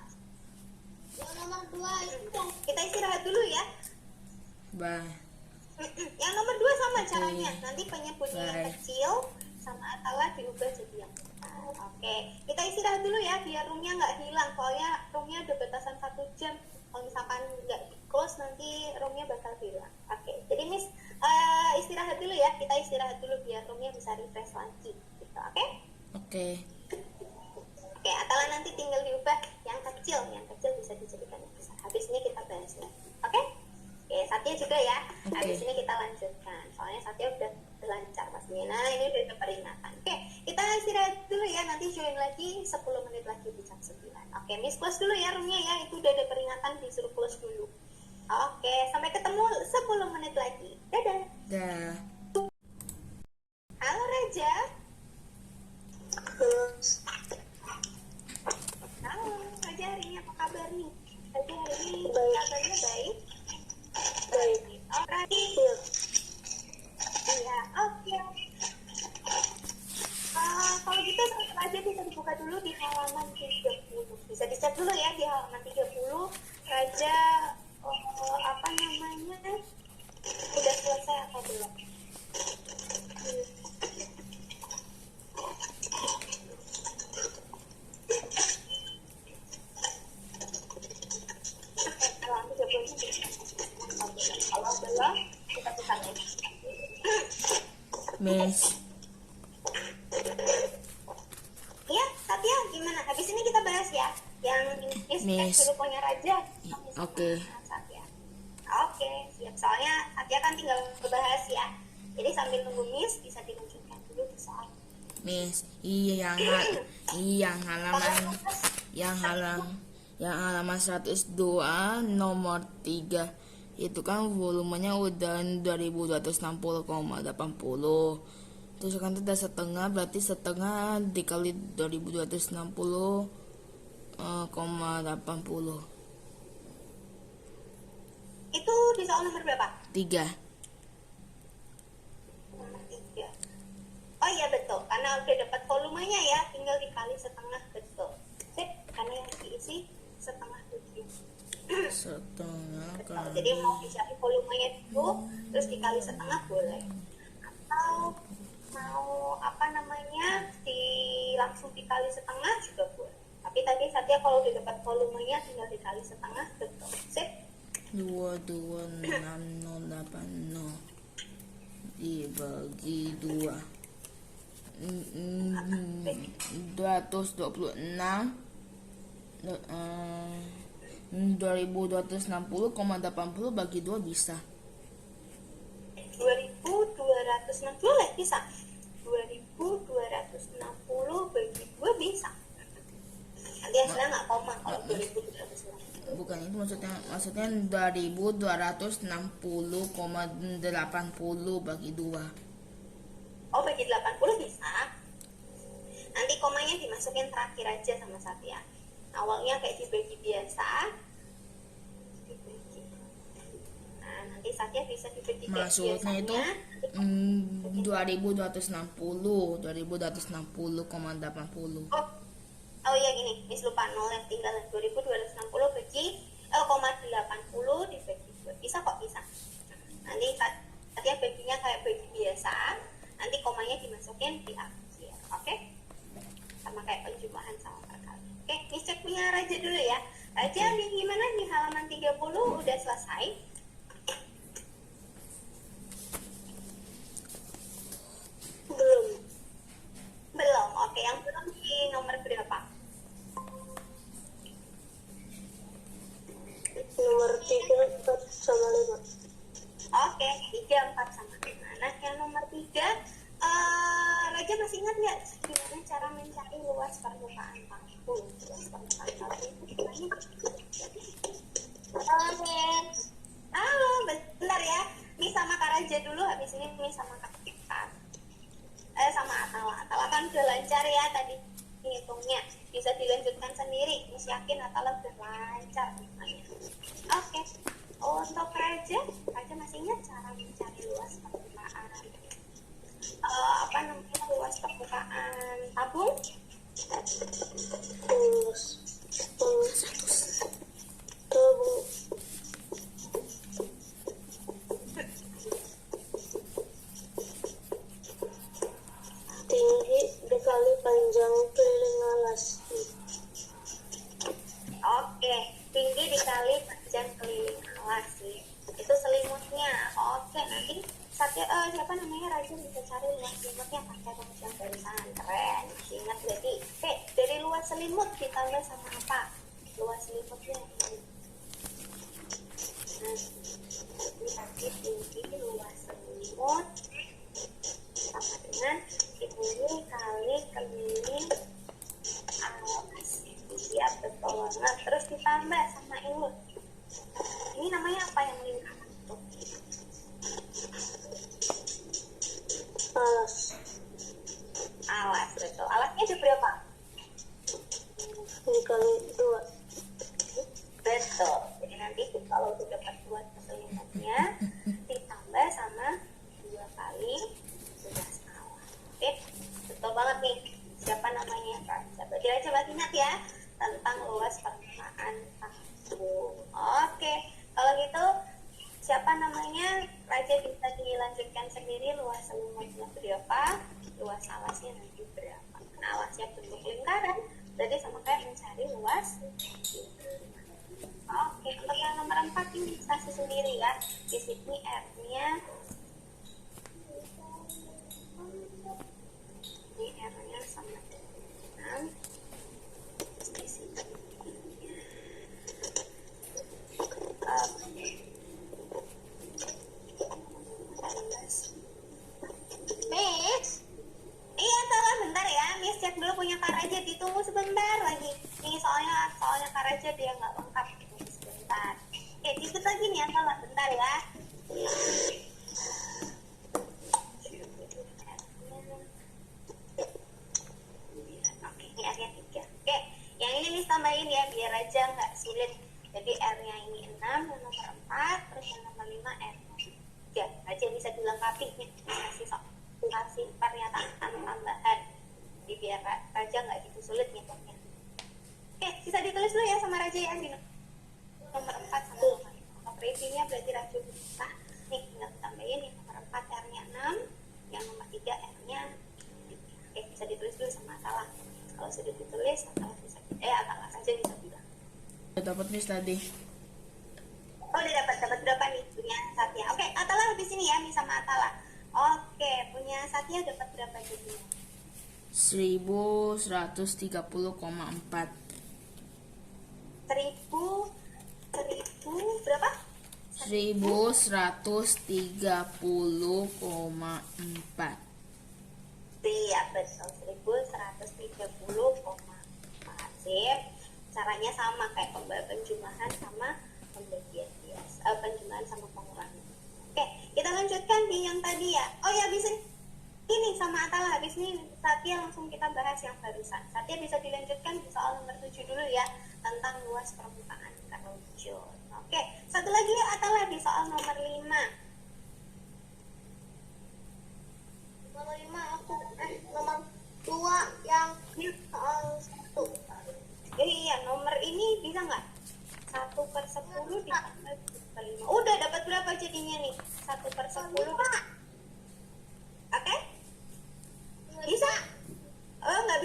C: Yang nomor 2 itu.
A: Kita istirahat dulu ya.
B: Bye.
A: Yang nomor 2 sama
B: Oke.
A: caranya. Nanti penyebutnya yang
B: Bye.
A: kecil sama Atala diubah jadi yang besar. Oke, kita istirahat dulu ya biar roomnya nggak hilang. Soalnya roomnya ada batasan 1 jam. Kalau misalkan nggak di close nanti roomnya bakal hilang. Oke, jadi Miss istirahat dulu ya. Kita istirahat dulu biar roomnya bisa refresh lagi. Gitu, oke?
B: Oke.
A: Oke, Atala nanti tinggal diubah yang kecil bisa dijadikan yang besar. Habis ini kita bahas lagi. Oke? Oke, Satya juga ya.
B: Oke.
A: Habis ini kita lanjutkan. Soalnya Satya udah lancar pastinya. Nah, ini udah ada peringatan. Oke, kita istirahat dulu ya. Nanti join lagi 10 menit lagi di jam 9. Oke, Miss close dulu ya roomnya ya. Itu udah ada peringatan, disuruh close dulu. Oke, sampai ketemu 10 menit lagi. Dadah.
B: Dah.
A: Halo Raja. Halo, Raja hari ini apa kabar nih? Raja hari ini kabarnya baik? Baik. Oh, Raja. Iya, oke. Kalau gitu Raja bisa dibuka dulu di halaman 30. Bisa dicek dulu ya di halaman 30. Raja, apa namanya, udah selesai atau belum? Halaman 30. Kalau belum, kita buka lagi.
B: Miss.
A: Iya, Satya gimana? Habis ini kita bahas ya yang
B: Miss.
A: dulu punya Raja.
B: Oke.
A: Satya. Oke, siap. Soalnya Satya kan tinggal ngebahas ya. Jadi sambil nunggu Miss bisa dilanjutkan dulu di soal.
B: Miss, iya yang halaman 102 nomor 3 itu kan volumenya udah 2260,80. Terus kan itu udah setengah, berarti setengah dikali 2260,80.
A: Itu di soal nomor berapa?
B: 3.
A: Nomor 3. Oh iya betul, karena udah dapat volumenya ya, tinggal dikali setengah betul. Sip, karena yang diisi setengah 7.
B: Setengah
A: Betul.
B: kali.
A: Jadi mau dicari volumenya dulu, terus dikali setengah boleh. Atau mau apa namanya langsung dikali setengah juga boleh. Tapi tadi Satya kalau udah dapat volumenya tinggal dikali setengah betul. Sip.
B: 22680 dibagi 2 226 2260,80 bagi 2 bisa
A: 2260 boleh bisa. 2260 bagi 2 bisa. Nanti hasilnya nggak koma kalau 2260.
B: bukan itu maksudnya 2260,80 bagi 2.
A: Oh, bagi 80 bisa. Nanti komanya dimasukin terakhir aja sama Satya. Awalnya kayak dibagi biasa. Dibagi. Nah, nanti Satya bisa dibagi kayak
B: Maksudnya itu
A: biasanya.
B: 2260,80.
A: Oh iya gini, Miss lupa nol yang tinggal 2260 bagi 0,80 dibagi 2. Bisa kok, bisa. Nanti Satya baginya kayak bagi biasa. Nanti komanya dimasukin di akhir. Oke? Sama kayak penjumlahan sama perkali. Oke, Miss cek punya Raja dulu ya. Raja nih gimana di halaman 30 udah selesai? Belum. Oke, yang belum di nomor berapa?
C: Nomor 3, 4 sama 5.
A: Oke, 3, 4 sama 5. Nah, yang nomor 3, Raja masih ingat nggak gimana cara mencari luas permukaan paku? Luas permukaan paku itu gimana? Halo, bentar ya. Ini sama Kak Raja dulu, habis ini sama Kak Kita. Sama Atala. Atala kan udah lancar ya tadi ngitungnya. Bisa dilanjutkan sendiri. Mis yakin Atala udah lancar ngitungnya. Oke. Untuk Raja masih ingat cara mencari luas permukaan luas permukaan tabung?
C: panjang keliling alas.
A: Oke, tinggi dikali panjang keliling alas sih. Itu selimutnya. Oke, nanti siapa namanya Raja bisa cari luas selimutnya pakai rumus yang barusan. Keren, masih ingat berarti. Oke, dari luas selimut ditambah sama apa? Luas selimutnya ini. Nah, dikasih tinggi luas selimut sama dengan tinggi kali keliling alas. Iya, betul banget. Terus ditambah sama ini. Ini namanya apa yang lingkaran tuh?
C: Alas.
A: Alas, betul. Alasnya ada berapa?
C: Dikali 2.
A: Betul. Jadi nanti kalau udah dapat 2 selimutnya ditambah sama 2 kali luas alas. Oke, betul banget nih. Siapa namanya? Raja. Berarti Raja masih ingat ya tentang luas permukaan tabung. Oke, kalau gitu siapa namanya? Raja bisa dilanjutkan sendiri luas selimutnya berapa, luas alasnya nanti berapa. Nah, alasnya bentuk lingkaran, berarti sama kayak mencari luas. Oke, untuk yang nomor 4 ini dikasih sendiri ya. Di sini R-nya ini R-nya sama dengan di sini. Miss, iya salah bentar ya. Miss cek dulu punya Kak Raja, ditunggu sebentar lagi. Ini soalnya Kak Raja dia nggak lengkap. Tunggu sebentar. Oke, dikit lagi nih salah bentar ya. Oke, ini R-nya 3. Oke, yang ini Miss tambahin ya biar aja nggak sulit. Jadi R-nya ini 6, yang nomor 4, terus yang nomor 5 R-nya 3. Aja bisa dilengkapi nih, kasih pernyataan tambahan. Jadi biar Raja nggak gitu sulit ngitungnya. Oke, bisa ditulis dulu ya sama Raja ya di nomor 4 sama nomor 5. Untuk review-nya berarti Raja bisa nih tinggal tambahin yang nomor 4 R-nya 6, yang nomor 3 R-nya 3. Oke, bisa ditulis dulu sama Atalah. Kalau sudah ditulis, Atalah saja bisa bilang.
B: Dapat Miss tadi.
A: Oh, udah dapat berapa nih punya Satya? Oke, Atala habis ini ya, Miss sama Atala. Oke, punya Satya dapat berapa jadinya?
B: 1130,4.
A: 1000 berapa?
B: 1130,4.
A: Iya, betul. 1130,4. Sip. Caranya sama kayak penjumlahan sama pembagian bias, penjumlahan sama pengurangan. Oke, kita lanjutkan di yang tadi ya. Oh ya, habis ini sama Atala, habis ini Satya langsung kita bahas yang barusan. Satya bisa dilanjutkan di soal nomor 7 dulu ya, tentang luas permukaan karojol. Oke, satu lagi ya Atala di soal nomor 5.
C: Nomor 5 aku nomor 2 yang soal 1.
A: Iya, nomor ini bisa nggak? 1/10 ditambah 5. Udah dapat berapa jadinya nih? 1/10. Oke? Bisa? Oh, nggak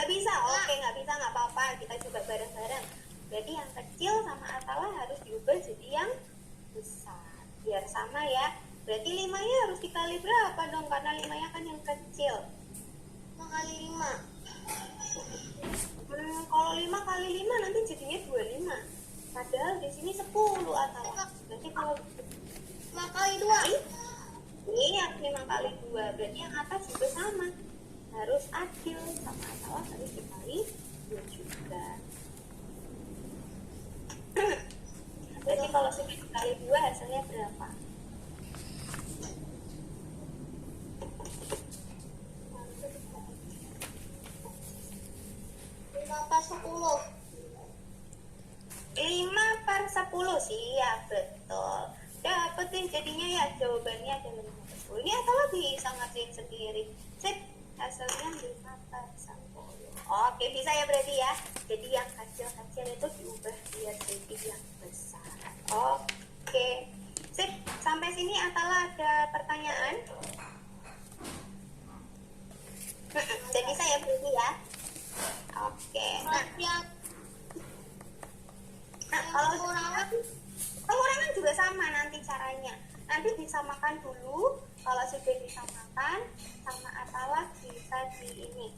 A: bisa. Oke, nggak bisa, nggak apa-apa. Kita coba bareng-bareng. Jadi yang kecil sama Atala harus diubah jadi yang besar. Biar sama ya. Berarti 5-nya harus dikali berapa dong? Karena 5-nya kan yang kecil.
C: 5 kali 5.
A: Kalau 5 kali 5 nanti jadinya 25. Padahal di sini 10 Atala. Berarti kalau
C: 5 kali 2.
A: Iya, 5 kali 2. Berarti yang atas juga sama. Harus adil. Sama Atala harus dikali 2 juga. Berarti kalau 9 kali 2 hasilnya berapa?
C: 5/10.
A: 5/10 sih ya, betul. Dapetin jadinya ya jawabannya adalah 5/10. Ini Atala bisa ngerjain sendiri. Sip, hasilnya 5/10. Oke, bisa ya berarti ya. Jadi yang kecil-kecil itu diubah biar jadi yang besar. Oke, sip. Sampai sini Atala ada pertanyaan? Jadi saya ini.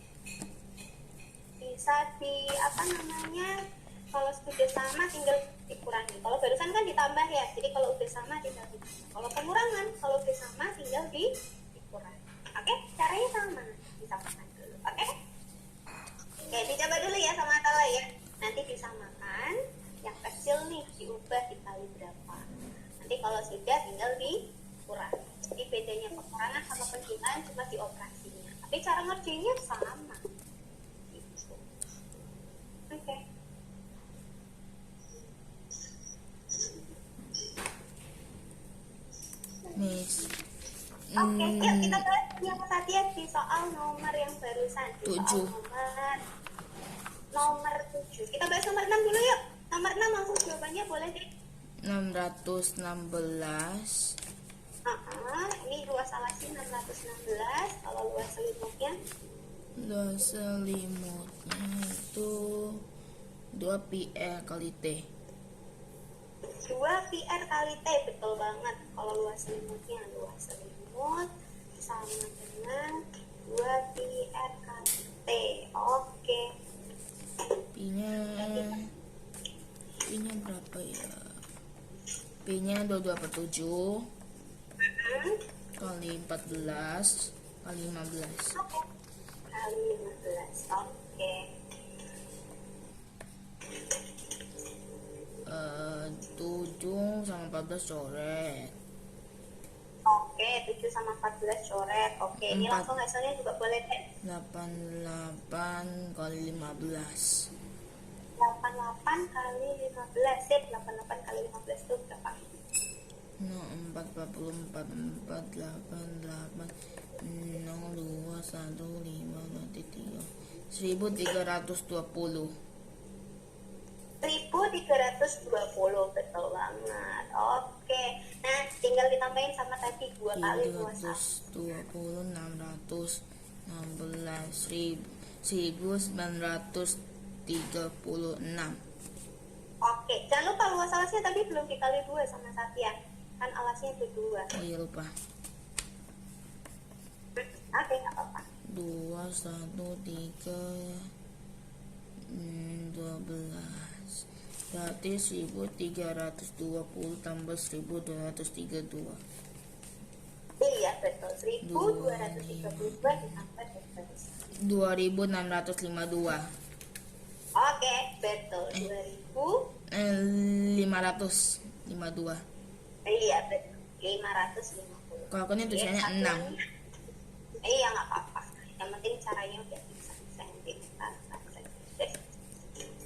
A: Bisa di apa namanya, kalau sudah sama tinggal dikurangi. Kalau barusan kan ditambah ya, jadi kalau udah sama tinggal ditambah. Kalau pengurangan, kalau udah sama tinggal dikurangi. Oke, caranya sama, disamakan dulu. Oke, oke, dicoba dulu ya sama Atala ya. Nanti disamakan, yang kecil nih diubah dikali berapa. Nanti kalau sudah tinggal dikurangi. Jadi bedanya pengurangan sama penjutaan cuma di operasinya, tapi cara ngerjainnya sama. Gitu. Oke.
B: Miss.
A: Oke, yuk kita bahas yang tadi ya di soal nomor yang barusan. Di soal
B: 7.
A: nomor 7. Kita bahas nomor 6 dulu yuk. Nomor 6 langsung jawabannya boleh deh.
B: 616.
A: Ini luas alasnya 616. Kalau luas selimutnya
B: Luas selimutnya itu 2 PR kali T.
A: 2 PR kali T, betul banget. Kalau luas selimut sama dengan 2 PR kali T. Oke.
B: P-nya berapa ya? P-nya 22/7 kali 14 kali 15.
A: Oke. Kali 15. Oke.
B: 7 sama 14 coret.
A: Oke, 7 sama 14 coret. Oke, ini
B: Empat.
A: langsung hasilnya juga boleh deh.
B: 88 kali 15.
A: 88 kali 15. Sip, 88 kali 15 itu berapa?
B: 44 8 0 2 1 5 nanti 3 1320.
A: 1320, betul banget. Oke, nah tinggal ditambahin sama tadi 2 kali luas
B: 320 616 1936.
A: Oke, jangan lupa luas alasnya tadi belum dikali 2 sama Satya. Kan alasnya itu 2.
B: Oh iya lupa.
A: Oke, nggak apa-apa.
B: 2 1 3 12. Berarti 1320 tambah 1232.
A: Iya, betul. 1232 ditambah 12.
B: 2652.
A: Oke, betul.
B: 552.
A: Iya, betul. 550.
B: Kalau aku ini tulisannya
A: Oke,
B: 6.
A: Iya, nggak apa-apa. Yang penting caranya udah bisa.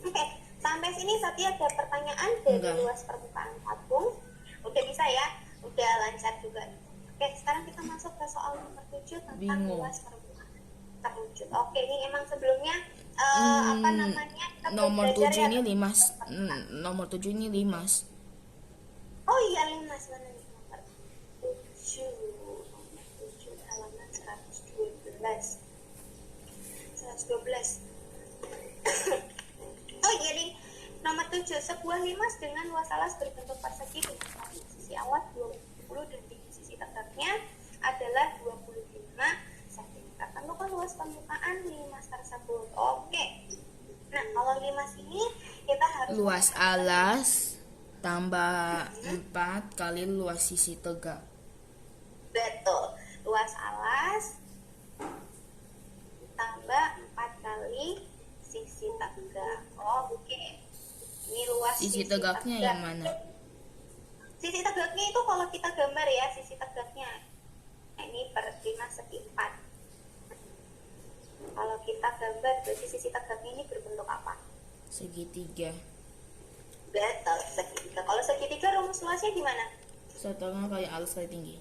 A: Oke, sampai sini Satya ada pertanyaan dari
B: Enggak.
A: luas permukaan tabung. Udah bisa ya? Udah lancar juga. Oke, sekarang kita masuk ke soal nomor 7 tentang
B: Bingung.
A: luas permukaan terwujud. Oke, ini emang sebelumnya apa namanya? Kita
B: Nomor
A: belajar
B: 7
A: ya
B: ini
A: tentang
B: 5.
A: permukaan.
B: Nomor 7 ini 5.
A: Oh iya, 5 sebenarnya nomor 7. Nomor 7 halaman 112. 112. Oh iya nih, nomor 7. Sebuah limas dengan luas alas berbentuk persegi dengan tinggi sisi awas 20 dan tinggi sisi tegaknya adalah 25 cm. Tentukan luas permukaan limas tersebut. Oke. Nah, kalau limas ini kita harus
B: Luas alas tambah 4 kali luas sisi tegak.
A: betul. Luas alas tambah 4 kali sisi tegak. Oke. Ini luas
B: Sisi tegaknya yang mana?
A: Sisi tegaknya itu kalau kita gambar ya, sisi tegaknya. Nah, ini per 5 segi 4. Kalau kita gambar, berarti sisi tegaknya ini berbentuk apa?
B: Segitiga.
A: Betul, segitiga. Kalau segitiga rumus luasnya gimana?
B: Setengah kali alas kali tinggi.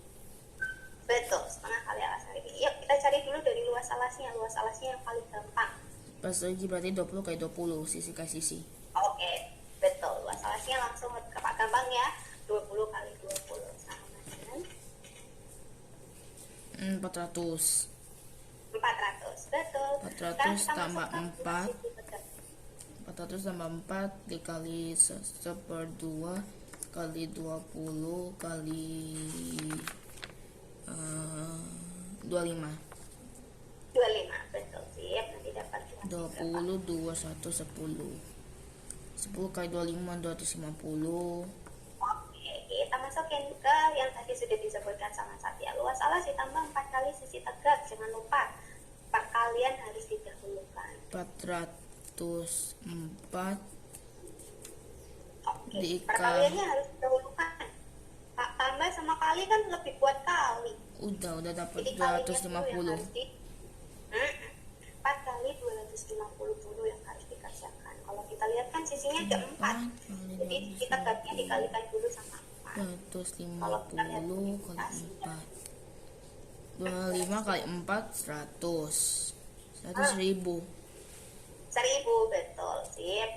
A: Betul, setengah kali alas kali tinggi. Yuk, kita cari dulu dari luas alasnya. Luas alasnya yang paling gampang.
B: Persegi berarti 20 kali 20 sisi kali sisi.
A: Oke, betul. Luas alasnya langsung gampang ya. 20 kali 20 sama dengan
B: 400.
A: 400. Betul.
B: 400
A: Sekarang kita
B: tambah
A: masuk ke
B: 4.
A: sisi tegak.
B: 400 tambah 4 dikali 1/2 kali 20 kali 25.
A: 25, betul.
B: 20, 21, 10. 10 kali 25, 250.
A: Oke, kita masukin ke yang tadi sudah disebutkan sama Satya. Luas alas ditambah 4 kali sisi tegak. Jangan lupa perkalian harus didahulukan.
B: 404
A: Oke,
B: Dikali.
A: perkaliannya harus didahulukan. Tambah sama kali kan lebih kuat kali.
B: udah dapat
A: Jadi kalinya
B: 250.
A: 4 kali 250 dulu yang harus dikerjakan. Kalau kita lihat kan sisinya ada 4. Jadi kita tegaknya dikalikan dulu sama 4.
B: 250 kali 4. 25 kali 4 100. 100.000.
A: 1000, betul. Sip.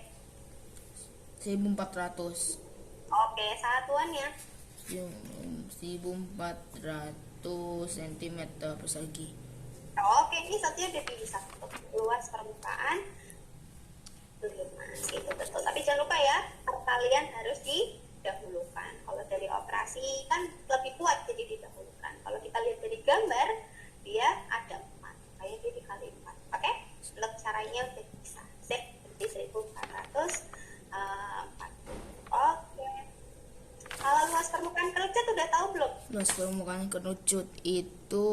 B: 1400.
A: Oke, satuannya
B: 1400 cm persegi.
A: Oke, ini Satya udah bisa untuk luas permukaan 5 itu betul. Tapi jangan lupa ya, perkalian harus didahulukan. Kalau dari operasi kan lebih kuat jadi didahulukan. Kalau kita lihat dari gambar, dia ada 4. Kayak dia dikali 4. Oke? Untuk caranya udah bisa. Sip, jadi 1440. Oke. Kalau luas permukaan kerucut udah tahu belum?
B: Luas permukaan kerucut itu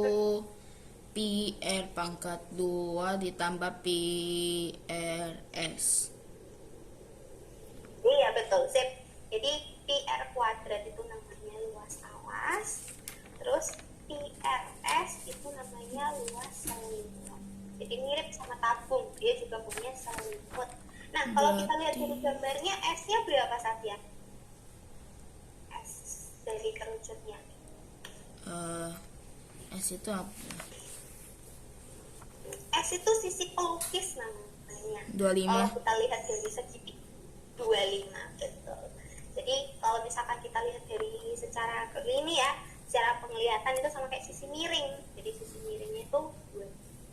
B: pi r pangkat 2 ditambah pi rs.
A: Iya betul, sip. Jadi PR kuadrat itu namanya luas alas, terus PRS itu namanya luas selimut. Jadi mirip sama tabung, dia juga punya selimut. Nah, kalau kita lihat dari gambarnya, S-nya berapa Satya? S dari kerucutnya.
B: S itu apa?
A: S itu sisi pelukis namanya.
B: 25.
A: Kalau kita lihat dari segi 25, betul. Jadi kalau misalkan kita lihat dari secara ini ya, secara penglihatan itu sama kayak sisi miring. Jadi sisi miringnya itu 2.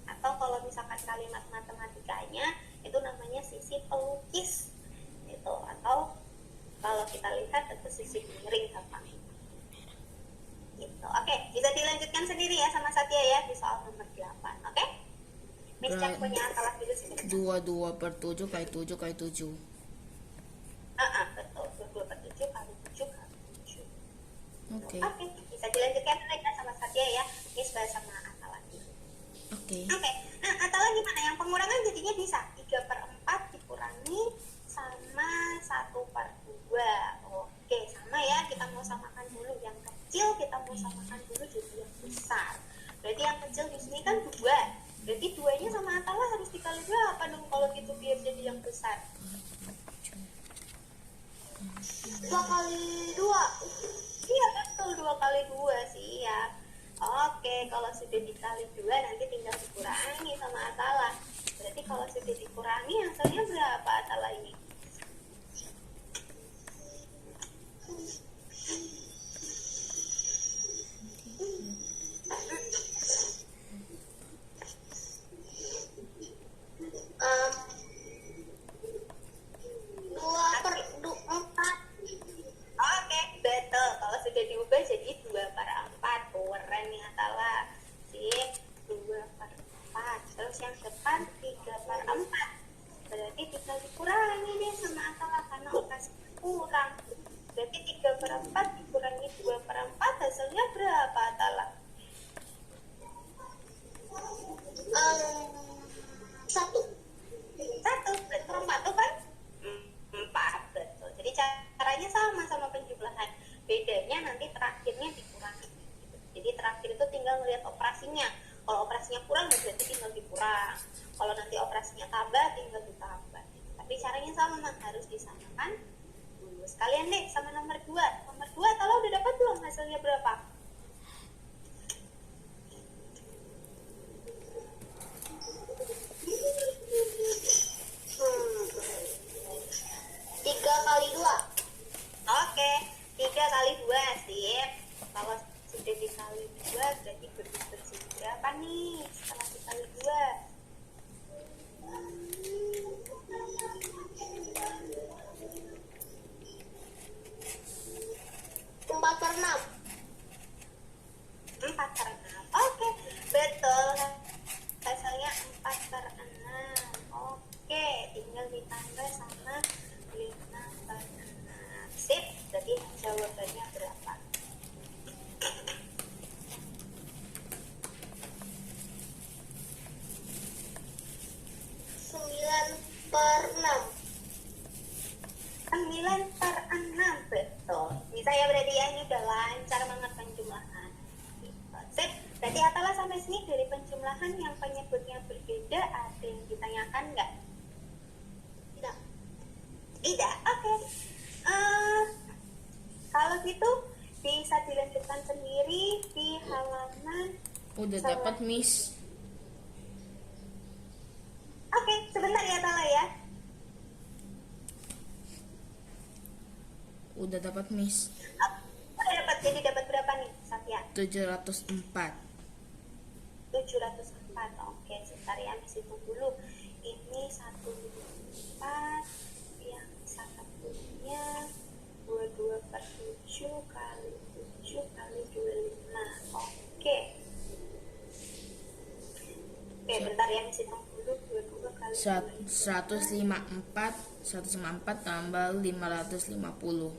A: Atau kalau misalkan kalimat matematikanya itu namanya sisi pelukis. Itu atau kalau kita lihat itu sisi miring gampang. Gitu. Oke, bisa dilanjutkan sendiri ya sama Satya ya di soal nomor 8. Oke? Miss Cak punya akalah dulu sendiri.
B: 22 per 7 kali 7 kali 7.
A: Betul. 22 per 7 kali 7 kali 7.
B: Oke.
A: Oke, bisa dilanjutkan ya sama Satya ya. Miss bahas sama akalah dulu.
B: Oke.
A: Oke, nah akalah gimana? Yang pengurangan jadinya bisa 3 per 4 dikurangi sama 1 per 2. Oke, sama ya. Kita mau samakan dulu yang kecil, kita mau samakan dulu jadi yang besar. Berarti yang kecil di sini kan 2. Berarti 2-nya sama akalah harus dikali berapa dong kalau gitu biar jadi yang besar?
C: 2 kali 2.
A: Iya betul, 2 kali 2 sih ya. Oke, kalau sudah dikali 2 nanti tinggal dikurangi sama akalah. Berarti kalau sudah dikurangi hasilnya berapa akalah ini?
C: Dua per 4.
A: Oke, betul. Kalau sudah diubah jadi 2 per 4. Keren nih akalah. Sip, 2 per 4. Terus yang depan 3 per 4. Berarti tinggal dikurangi deh sama akalah karena operasinya kurang. Berarti 3 per 4 dikurangi 2 per 4 hasilnya berapa akalah?
C: 1.
A: 1, betul. 4 tuh kan? 4, betul. Jadi caranya sama penjumlahan. Bedanya nanti terakhirnya dikurangi. Jadi terakhir itu tinggal melihat operasinya. Kalau operasinya kurang berarti tinggal dikurang. Kalau nanti operasinya tambah tinggal ditambah. Tapi caranya sama, harus disamakan dulu. Sekalian deh sama nomor 2. Nomor 2 kalau udah dapat belum hasilnya berapa?
C: 3 kali 2.
A: Oke, 3 kali 2, sip. Kalau sudah dikali 2 berarti bersih berapa nih setelah dikali 2?
C: 4 per 6.
A: 4 per 6. Oke, betul. Hasilnya 4 per 6. ditambah sama 5/6. Sip, jadi jawabannya berapa?
C: 9/6.
A: 9/6, betul. Bisa ya berarti ya, ini udah lancar banget penjumlahan. Sip, berarti Atala sampai sini dari penjumlahan yang penyebutnya berbeda, ada yang ditanyakan nggak?
C: Tidak.
A: Tidak, oke. Kalau gitu bisa dilanjutkan sendiri di halaman.
B: Udah dapat Miss.
A: Oke, sebentar ya Tala ya.
B: Udah dapat Miss.
A: Udah dapat, jadi dapat berapa nih Satya?
B: 704.
A: 704. Oke, sebentar ya, Miss hitung dulu. Ini 14, yang satunya 22/7 kali 7 kali 25. Oke. Oke, bentar ya, Miss hitung dulu. 22 kali
B: 154 tambah 550.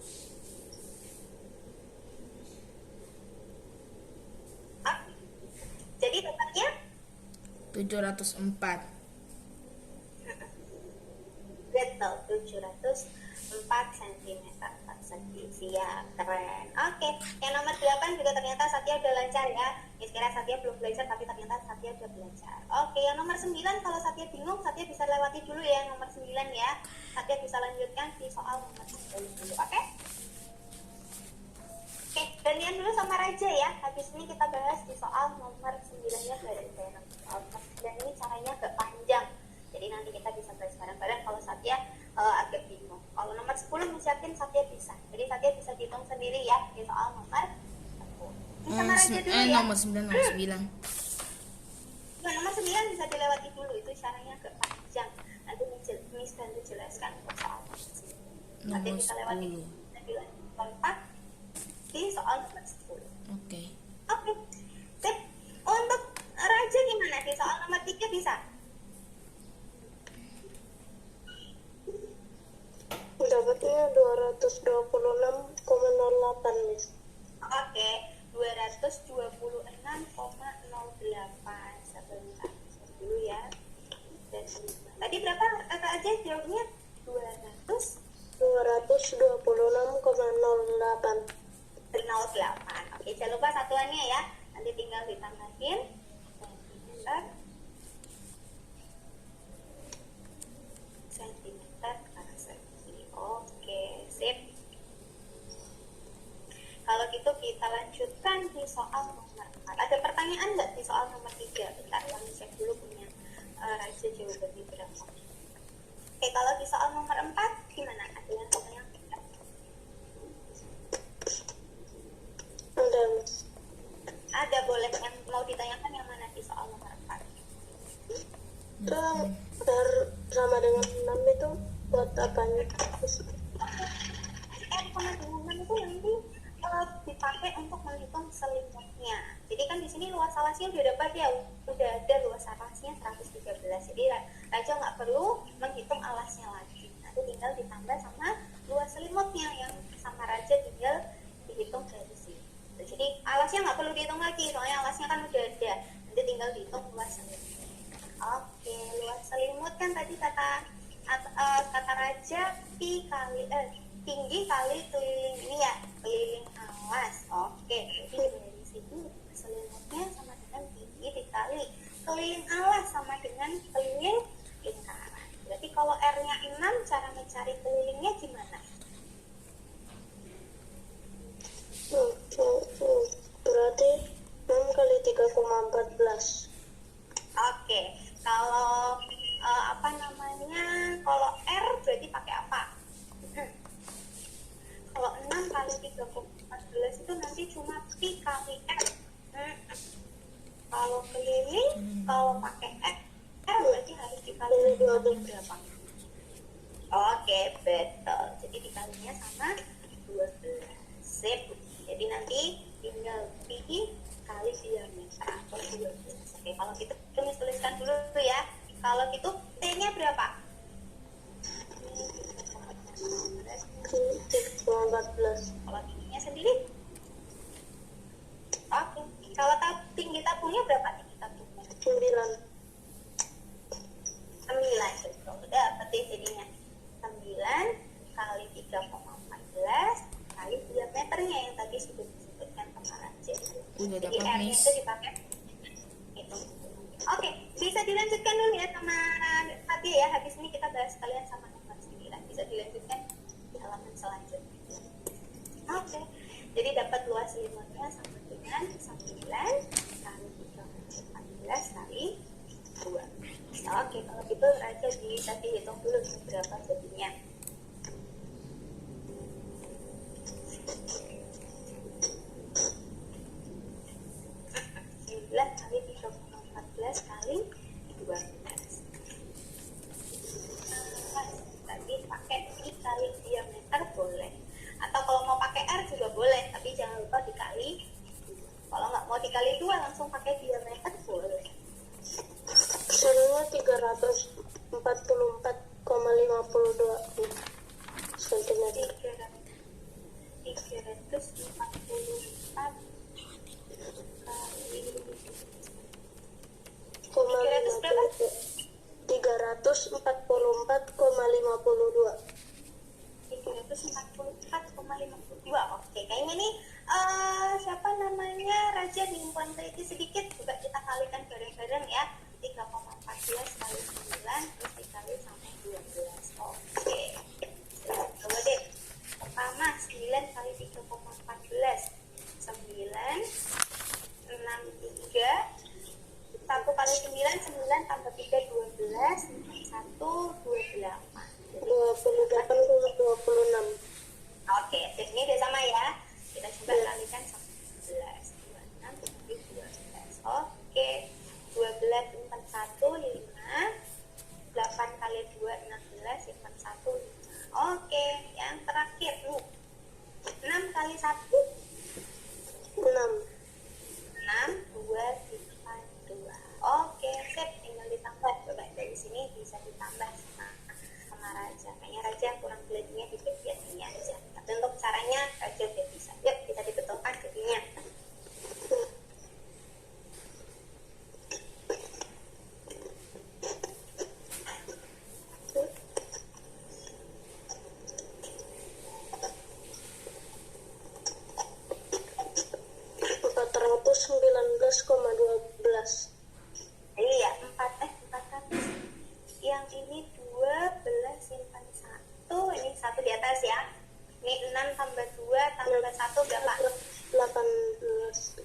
A: Ah, jadi dapatnya
B: 704.
A: betul, 704 cm persegi. Siap, keren. Oke, yang nomor 8 juga ternyata Satya udah lancar ya. Kira Satya belum belajar, tapi ternyata Satya udah belajar. Oke, yang nomor 9 kalau Satya bingung, Satya bisa lewati dulu ya yang nomor 9 ya. Satya bisa lanjutkan di soal nomor 10 dulu, oke? Oke, gantian dulu sama Raja ya. Habis ini kita bahas di soal nomor 9-nya bareng-bareng. Soal nomor 9 ini caranya agak panjang. Jadi nanti kita bisa bahas bareng-bareng kalau Satya agak bingung. Kalau nomor 10 Miss yakin Satya bisa. Jadi Satya bisa hitung sendiri ya di soal nomor 10. Ini sama Raja dulu ya.
B: Nomor 9.
A: Ya, nomor 9 bisa dilewati dulu, itu caranya agak panjang. Nanti Miss bantu jelaskan untuk soal nomor 9. Nanti
B: Nomor
A: bisa lewati
B: 10.
A: nanti lompat di soal nomor 10.
B: Oke.
A: Oke, sip. Untuk Raja gimana? Di soal nomor 3 bisa?
C: Dapatnya 226,08, Miss.
A: Oke, 226,08. Sebentar dulu ya. Dan tadi berapa aja jawabnya?
C: 226,08.
A: 08. Oke, jangan lupa satuannya ya. Nanti tinggal ditambahin. Sentimeter persegi. Oke, sip. Kalau gitu kita lanjutkan di soal nomor 4. Ada pertanyaan nggak di soal nomor 3? Bentar, kami cek dulu punya Raja jawabannya berapa. Oke, kalau di soal nomor 4 gimana? Ada yang bertanya?
C: Ada, Miss.
A: Ada, boleh. Yang mau ditanyakan yang mana di soal nomor 4?
C: Itu sama dengan 6 itu buat apanya, Miss?
A: Sama dengan itu nanti dipakai untuk menghitung selimutnya. Jadi kan di sini luas alasnya udah dapat ya, udah ada luas alasnya 113. Jadi Raja nggak perlu menghitung alasnya lagi. Nanti tinggal ditambah sama luas selimutnya yang sama Raja tinggal dihitung dari sini. Jadi alasnya nggak perlu dihitung lagi, soalnya alasnya kan udah ada. Nanti tinggal dihitung luas selimut. Oke, luas selimut kan tadi kata Raja tinggi kali keliling ini ya, keliling alas. Oke, jadi dari sini selimutnya sama dengan tinggi dikali keliling alas sama dengan keliling lingkaran. Berarti kalau R-nya 6, cara mencari kelilingnya gimana?
C: Berarti 6 kali 3,14.
A: Oke, kalau kalau R berarti pakai apa? Kalau 6 kali 3,14 itu nanti cuma Pi kali R. Kalau keliling, kalau pakai R berarti harus dikali 12 berapa? Oke, betul. Jadi dikalinya sama 12. Sip. Jadi nanti tinggal Pi kali diameter atau 12. Oke, kalau gitu Miss tuliskan dulu ya. Kalau gitu T-nya berapa?
C: 14.
A: Kalau tingginya sendiri? Oke. Kalau tinggi tabungnya berapa tinggi tabungnya?
C: 9.
A: 9. Betul. Udah berarti jadinya 9 kali 3,14 kali diameternya yang tadi sudah disebutkan kemarin.
B: Udah
A: Jadi
B: dapat,
A: R-nya
B: Miss.
A: itu dipakai itu. Oke, bisa dilanjutkan dulu ya sama Fatia ya. Habis ini kita bahas kalian sama nomor 9. Bisa dilanjutkan di halaman selanjutnya. Oke, jadi dapat luas limatnya sama dengan 9 kali 3,14 kali 2. Oke, kalau gitu Raja bisa dihitung dulu berapa jadinya. Kali 3,14 kali 12. Tadi pakai dikali diameter boleh. Atau kalau mau pakai R juga boleh, tapi jangan lupa dikali. Kalau nggak mau dikali 2 langsung pakai diameter boleh.
C: Hasilnya 344,52 cm.
A: 344 kali
C: 344,52.
A: 344,52. Oke, kayaknya nih siapa namanya Raja diimpan teliti sedikit, coba kita kalikan bareng-bareng ya. 3,14 kali 9 terus dikali sama 12. Oke, coba deh. Pertama 9 kali 3,14 9 63 1 kali 9 tambah 3 12 1 28.
C: 28,26.
A: Oke, ini udah sama ya. Kita coba kalikan sama 11. 26 kali 12. Oke, 12 simpan 1 5. 8 kali 2 16 simpan 1 5. Oke, yang terakhir 6 kali 1
C: 6.
A: 6 2 simpan 2. Oke, sip, tinggal ditambah. Coba dari sini bisa ditambah sama Raja. Kayaknya Raja kurang belajarnya di bagian ini aja. Tapi untuk caranya Raja udah bisa. Yuk, kita dibetulkan jadinya. Iya, 400. Yang ini 12 simpan 1. Ini 1 di atas ya. Ini 6 tambah 2 tambah 1 berapa?
C: 18.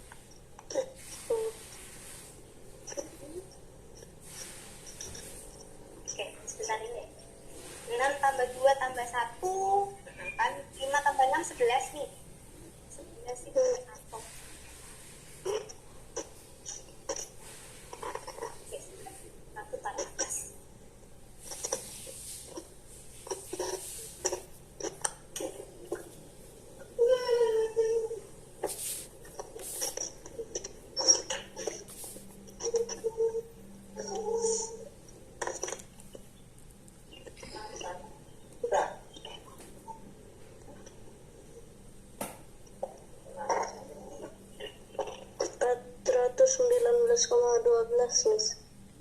A: Oke, sebentar ini. 6 tambah 2 tambah 1 kan 5 tambah 6 11 nih. 11 itu 1. Oke, 1 taruh atas.
C: Miss.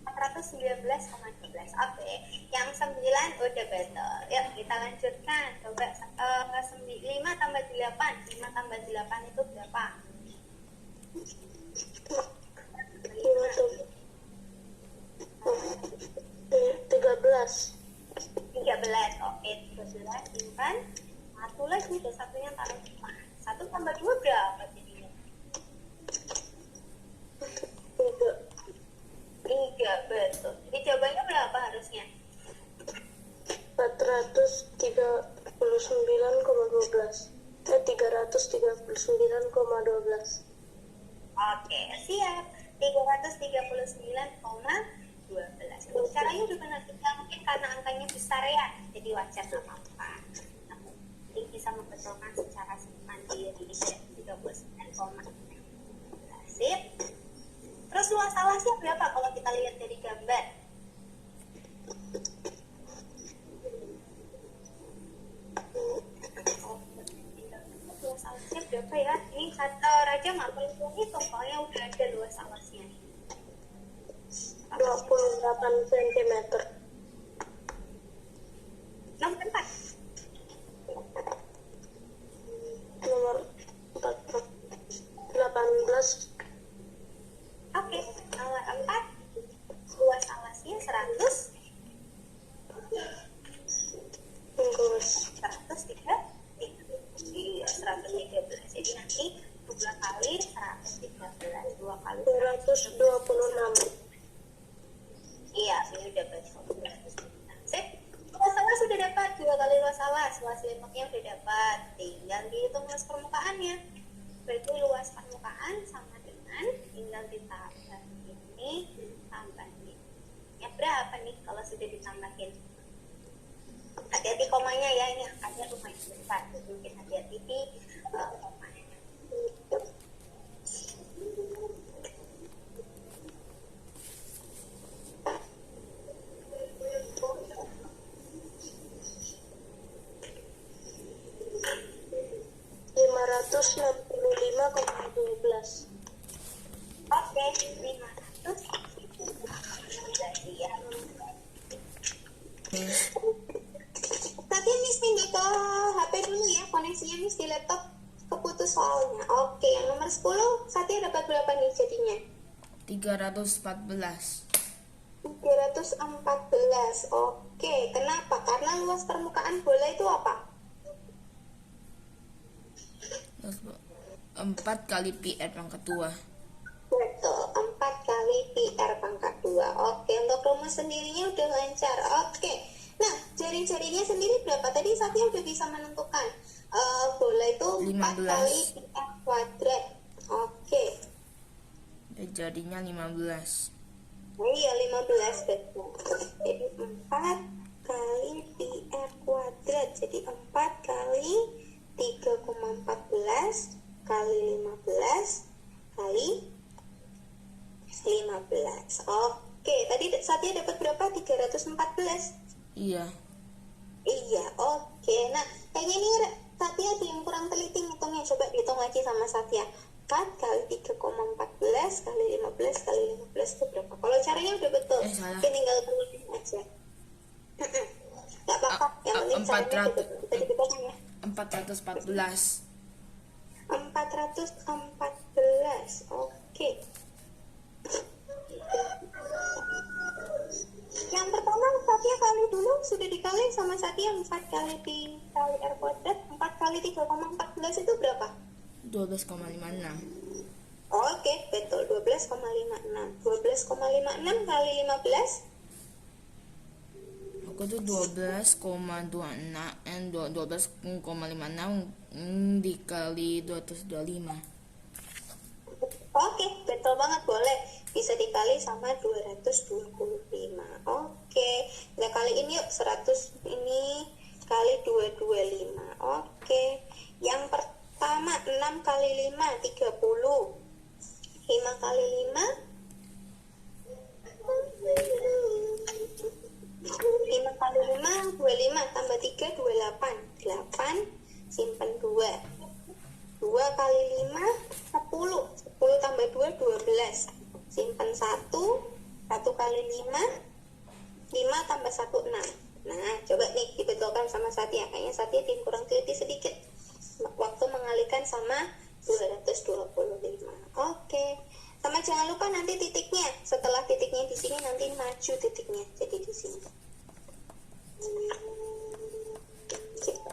A: 419,12. Oke, yang 9 udah betul. Yuk kita lanjutkan. Coba 5 tambah 8. 5 tambah 8 itu berapa?
C: 13.
A: 13. Oke, 13 simpan. 1 lagi, udah satunya taruh 5. 1 tambah 2 berapa jadinya? 3, betul. Jadi jawabannya berapa harusnya?
C: 339,12.
A: Oke, siap. 339,12. Untuk caranya udah benar. Mungkin karena angkanya besar ya, jadi wajar nggak apa-apa. Namun, ini bisa membetulkan secara mandiri. 39,12. Sip. Terus luas alasnya berapa kalau kita lihat dari gambar? aja nggak perlu hitung, soalnya udah ada luas alasnya nih.
C: 28 cm.
A: Nomor 4.
C: Nomor 18.
A: Oke, nomor 4. Luas alasnya 100.
C: Bungkus.
A: 103. Iya, 113. Jadi nanti 2 kali 113. 2 kali
C: 226.
A: Iya, ini udah betul. Sip. Luas alas sudah dapat, 2 kali luas alas. Luas limitnya udah dapat. Tinggal dihitung luas permukaannya. Berarti luas permukaan sama dengan tinggal ditambah ini tambah ini. Ya berapa nih kalau sudah ditambahin? Hati-hati komanya ya, ini angkanya lumayan besar. Mungkin hati-hati di komanya.
C: 565,12.
A: Oke, 500. Iya. Tadi Miss pindah ke HP dulu ya, koneksinya Miss di laptop keputus soalnya. Oke, yang nomor 10, Satya dapat berapa nih jadinya?
B: 314.
A: 314. Oke, kenapa? Karena luas permukaan bola itu apa?
B: 4 kali PR pangkat 2.
A: Betul, 4 kali PR pangkat 2. Oke, untuk rumus sendirinya udah lancar. Oke, nah jari-jarinya sendiri berapa? Tadi Satya udah bisa menentukan. Bola itu 4 kali
B: 15.
A: PR kuadrat. Oke.
B: Jadinya 15.
A: Iya, 15 betul. Jadi 4 kali PR kuadrat. Jadi 4 kali 3,14 kali 15 kali 15. Oke, tadi Satya dapat berapa? 314.
B: Iya.
A: Iya, oke. Nah, kayaknya ini Satya ada yang kurang teliti ngitungnya. Coba dihitung lagi sama Satya. 4 kali 3,14 kali 15 kali 15 itu berapa? Kalau caranya udah betul,
B: Salah.
A: oke, tinggal tulisin aja. Gak apa-apa, yang penting caranya udah betul. Tadi kita kan ya.
B: 414.
A: 414. Oke. Yang pertama Satya kali dulu sudah dikali sama Satya 4 kali kali R kuadrat. 4 kali 3,14 itu berapa?
B: 12,56.
A: Oke, betul, 12,56. 12,56 kali 15.
B: Aku tuh 12,56 dikali 225.
A: Oke, betul banget, boleh. Bisa dikali sama 225. Oke, nah kali ini yuk 100 ini kali 225. Oke, yang pertama 6 kali 5, 30. 5 kali 5, 5 kali 5, 25 tambah 3, 28. 8, simpen 2. 2 kali 5, 10. 10 tambah 2, 12. Simpen 1. 1 kali 5, 5 tambah 1, 6. Nah, coba nih dibetulkan sama Satya. Kayaknya Satya kurang teliti sedikit waktu mengalihkan sama 225. Oke. Sama jangan lupa nanti titiknya. Setelah titiknya di sini nanti maju titiknya. Jadi di sini.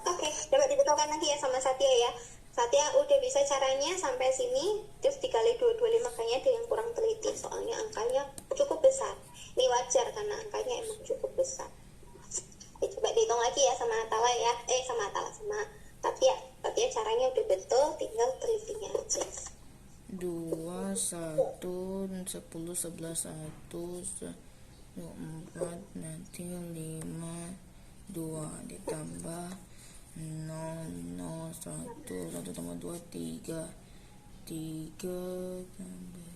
A: Oke, coba dibetulkan lagi ya sama Satya ya. Satya udah bisa caranya sampai sini, terus dikali 225, kayaknya ada yang kurang teliti soalnya angkanya cukup besar. Ini wajar karena angkanya emang cukup besar. Oke, coba dihitung lagi ya sama Atala ya. Sama Satya. Satya caranya udah betul, tinggal telitinya aja.
B: 2, 1, 10, 11, 1, 4, nanti 5, 2 ditambah 0, 0, 1, 1 tambah 2, 3, 3 tambah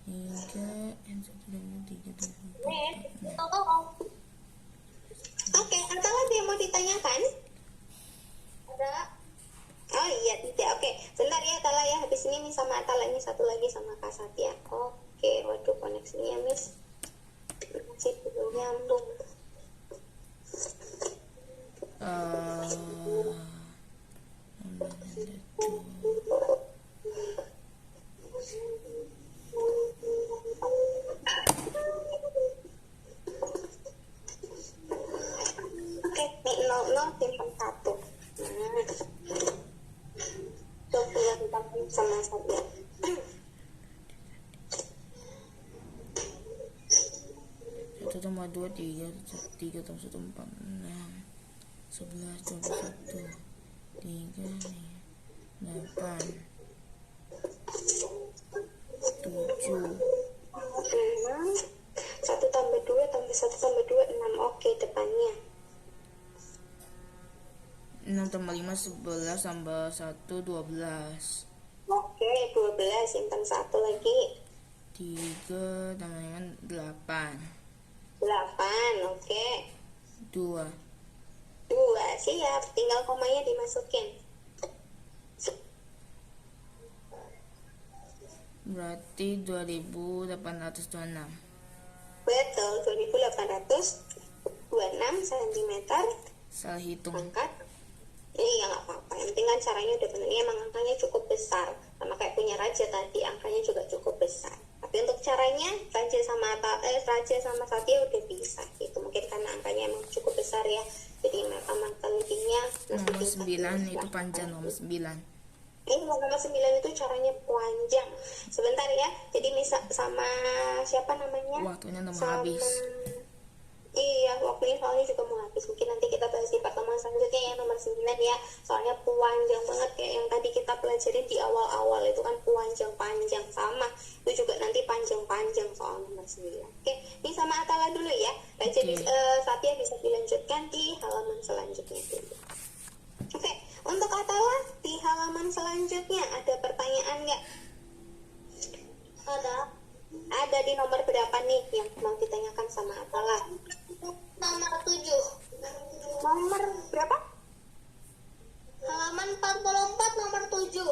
B: 3, 1 tambah 3 tambah 4.
A: Oke, Atala ada yang mau ditanyakan? Ada. Oh iya, tidak. Oke, sebentar ya Atala ya. Habis ini sama sama Atala, ini satu lagi sama Kak Satya. Oke, waduh koneksinya Miss masih belum nyambung. Oke, nih 00 simpan 1. Nah, coba kita sama Satya.
B: Satu tambah dua tiga, tiga tambah satu empat enam, 11 tambah satu tiga, 8, 7.
A: 6, 1 tambah 2 tambah 1 tambah 2 6. Oke, depannya
B: 6 tambah 5 11 tambah 1 12.
A: oke, 12 simpan 1 lagi.
B: 3 tambah 5 8.
A: 8, oke.
B: 2.
A: 2, siap. Tinggal komanya dimasukin.
B: Berarti 2826.
A: Betul, 2826 cm.
B: Salah hitung.
A: Angkat. Iya, nggak apa-apa. Yang penting kan caranya udah benar. Ini emang angkanya cukup besar. Sama kayak punya Raja tadi, angkanya juga cukup besar. Tapi untuk caranya, Raja sama Satya udah bisa gitu. Mungkin karena angkanya emang cukup besar ya. Jadi matematikanya
B: Nomor 9 itu panjang nomor 9.
A: Ini nomor 9 itu caranya panjang. Sebentar ya. Jadi misal sama siapa namanya?
B: Waktunya udah mau
A: Sama
B: habis.
A: Iya, waktunya soalnya juga mau habis. Mungkin nanti kita bahas di pertemuan selanjutnya ya nomor 9 ya. Soalnya panjang banget kayak yang tadi kita pelajarin di awal-awal itu kan panjang sama. Itu juga nanti panjang-panjang soal nomor 9. Oke, ini sama Atala dulu ya. Jadi Satya bisa dilanjutkan di halaman selanjutnya dulu. Oke, untuk Atala di halaman selanjutnya ada pertanyaan nggak? Ada di nomor berapa nih yang mau ditanyakan sama Atala?
C: Nomor 7.
A: Nomor berapa?
C: Halaman 44 nomor 7.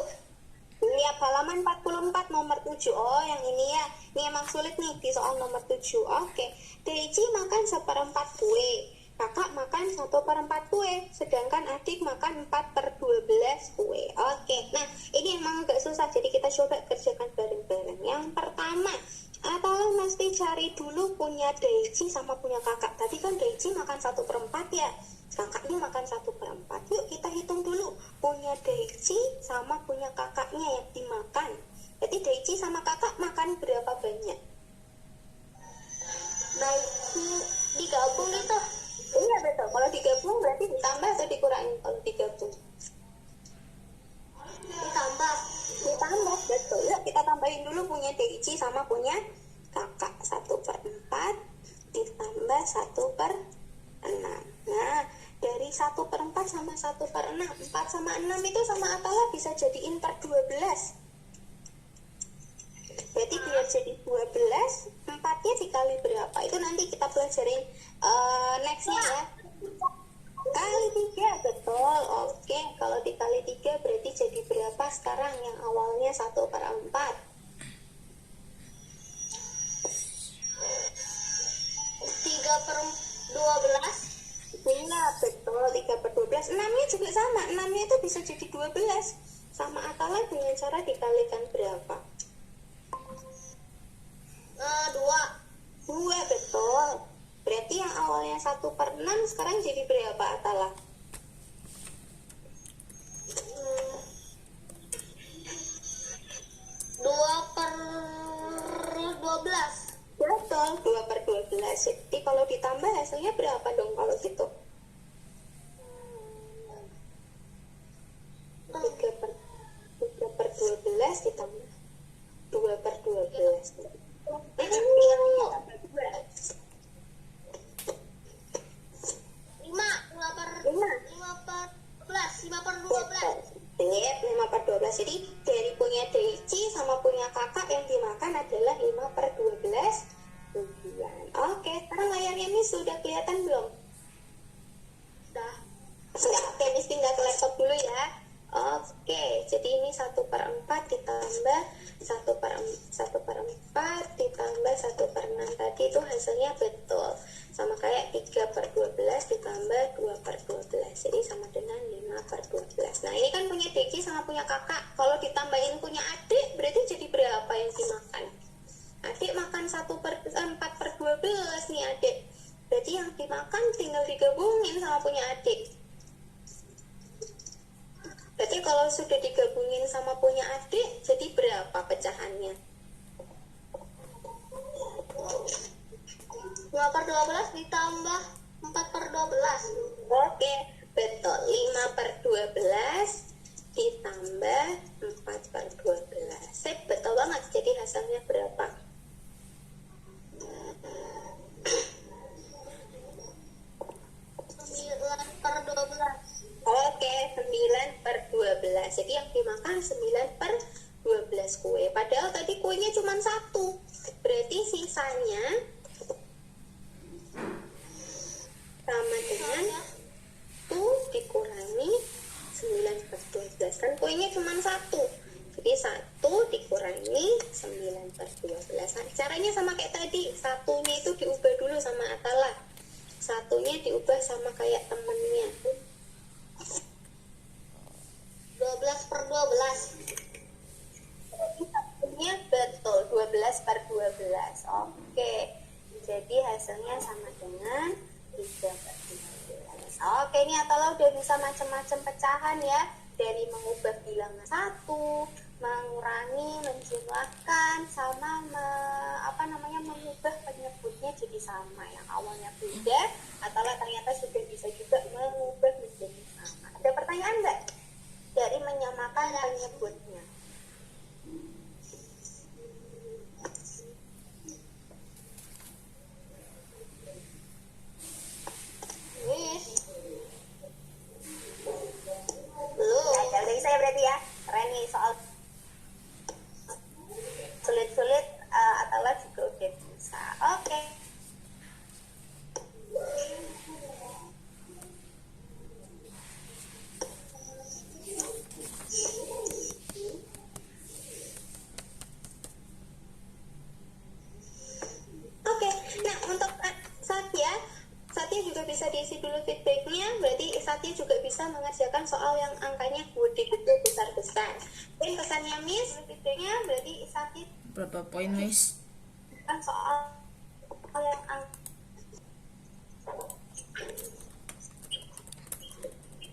A: Lihat halaman 44 nomor 7. Oh, yang ini ya. Ini emang sulit nih di soal nomor 7. Oke. Deichi makan 1/4 kue. Kakak makan 1/4 kue. Sedangkan adik makan 4/12 kue. Oke. Nah, ini emang agak susah. Jadi kita coba kerjakan bareng-bareng. Yang pertama, Atala mesti cari dulu punya Deichi sama punya kakak. Tadi kan Deichi makan 1/4 ya. Kakaknya makan 1/4. Yuk kita hitung dulu punya Deichi sama punya kakaknya yang dimakan. Jadi Deichi sama kakak makan berapa banyak?
C: Baik, digabung itu.
A: Iya betul. Kalau digabung berarti ditambah atau dikurangi kalau digabung?
C: Ditambah.
A: Ditambah, betul. Yuk kita tambahin dulu punya Deichi sama punya kakak. 1/4 ditambah 1/6. Nah, dari 1/4 sama 1/6, 4 sama 6 itu sama Atala bisa jadiin per 12. Berarti biar jadi 12, 4-nya dikali berapa? Itu nanti kita pelajarin nextnya ya. Kali 3, betul. Oke, kalau dikali 3 berarti jadi berapa sekarang yang awalnya 1/4?
C: 3/12.
A: Iya, betul. 3/12. 6-nya juga sama. 6-nya itu bisa jadi 12. Sama Atala dengan cara dikalikan berapa?
C: 2.
A: 2, betul. Berarti yang awalnya 1/6 sekarang jadi berapa Atala?
C: 2/12.
A: Betul, 2/12. Jadi kalau ditambah hasilnya berapa dong kalau gitu? 3/12 ditambah 2/12. Sip, 5/12. Jadi dari punya Deichi sama punya kakak yang dimakan adalah 5/12. Oke, sekarang layarnya Miss sudah kelihatan belum? 4 ditambah 1/4 ditambah 1/6 tadi itu hasilnya betul. Sama kayak 3/12 ditambah 2/12. Jadi sama dengan 5/12. Nah ini kan punya Deki sama punya kakak. Kalau ditambahin punya adik berarti jadi berapa yang dimakan? Adik makan 4/12 nih adik. Berarti yang dimakan tinggal digabungin sama punya adik. Berarti kalau sudah digabungin sama punya adik, jadi berapa pecahannya?
C: 2/12 ditambah 4/12.
A: Oke, betul. 5/12 ditambah 4/12. Sip, betul banget. Jadi hasilnya berapa?
C: 9/12.
A: Oke, 9/12. Jadi yang dimakan 9/12 kue. Padahal tadi kuenya cuma 1. Berarti sisanya sama dengan 1 dikurangi 9/12. Kan kuenya cuma 1. Jadi 1 dikurangi 9/12. Nah, caranya sama kayak tadi. Satunya itu diubah dulu sama Atala. Satunya diubah sama kayak temennya.
C: 12/12.
A: Hasilnya betul 12/12. Oke, jadi hasilnya sama dengan 3/12. Oke, ini Atala udah bisa macam-macam pecahan ya, dari mengubah bilangan 1, mengurangi, menjumlahkan, sama mengubah penyebutnya jadi sama. Yang awalnya beda, Atala ternyata sudah bisa juga mengubah menjadi sama. Ada pertanyaan nggak dari menyamakan penyebutnya?
C: Miss.
A: Ya, udah bisa ya berarti ya. Keren nih soal sulit-sulit, Atala juga udah bisa. Oke. Oke, nah untuk Satya juga bisa diisi dulu feedbacknya. Berarti Satya juga bisa mengerjakan soal yang angkanya gede-gede, besar-besar. Dan pesannya Miss, feedbacknya berarti Satya
B: Berapa poin, Miss?
A: kan soal yang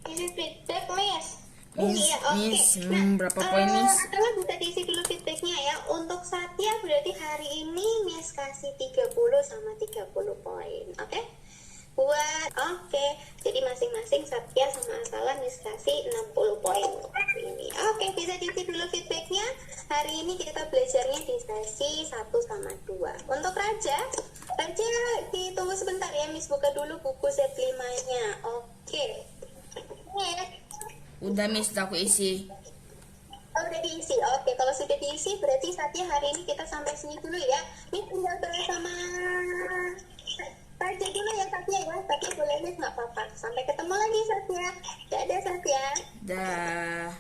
C: Ini feedback, Miss.
B: Miss,
A: Iya, oke.
B: Miss,
A: Nah,
B: berapa poin, Miss?
A: Atala bisa diisi dulu feedbacknya ya. Untuk Satya berarti hari ini Miss kasih 30 sama 30 poin. Oke? Jadi masing-masing Satya sama Atala Miss kasih 60 poin untuk hari ini. Oke, bisa diisi dulu feedbacknya. Hari ini kita belajarnya di sesi 1 sama 2. Untuk Raja ditunggu sebentar ya, Miss buka dulu buku set 5-nya. Oke.
B: Udah, Miss, udah aku isi.
A: Oh, udah diisi. Oke, kalau sudah diisi berarti Satya hari ini kita sampai sini dulu ya. Miss tinggal bersama Raja dulu ya Satya ya. Satya boleh Miss nggak apa-apa. Sampai ketemu lagi Satya. Dadah Satya.
B: Dah.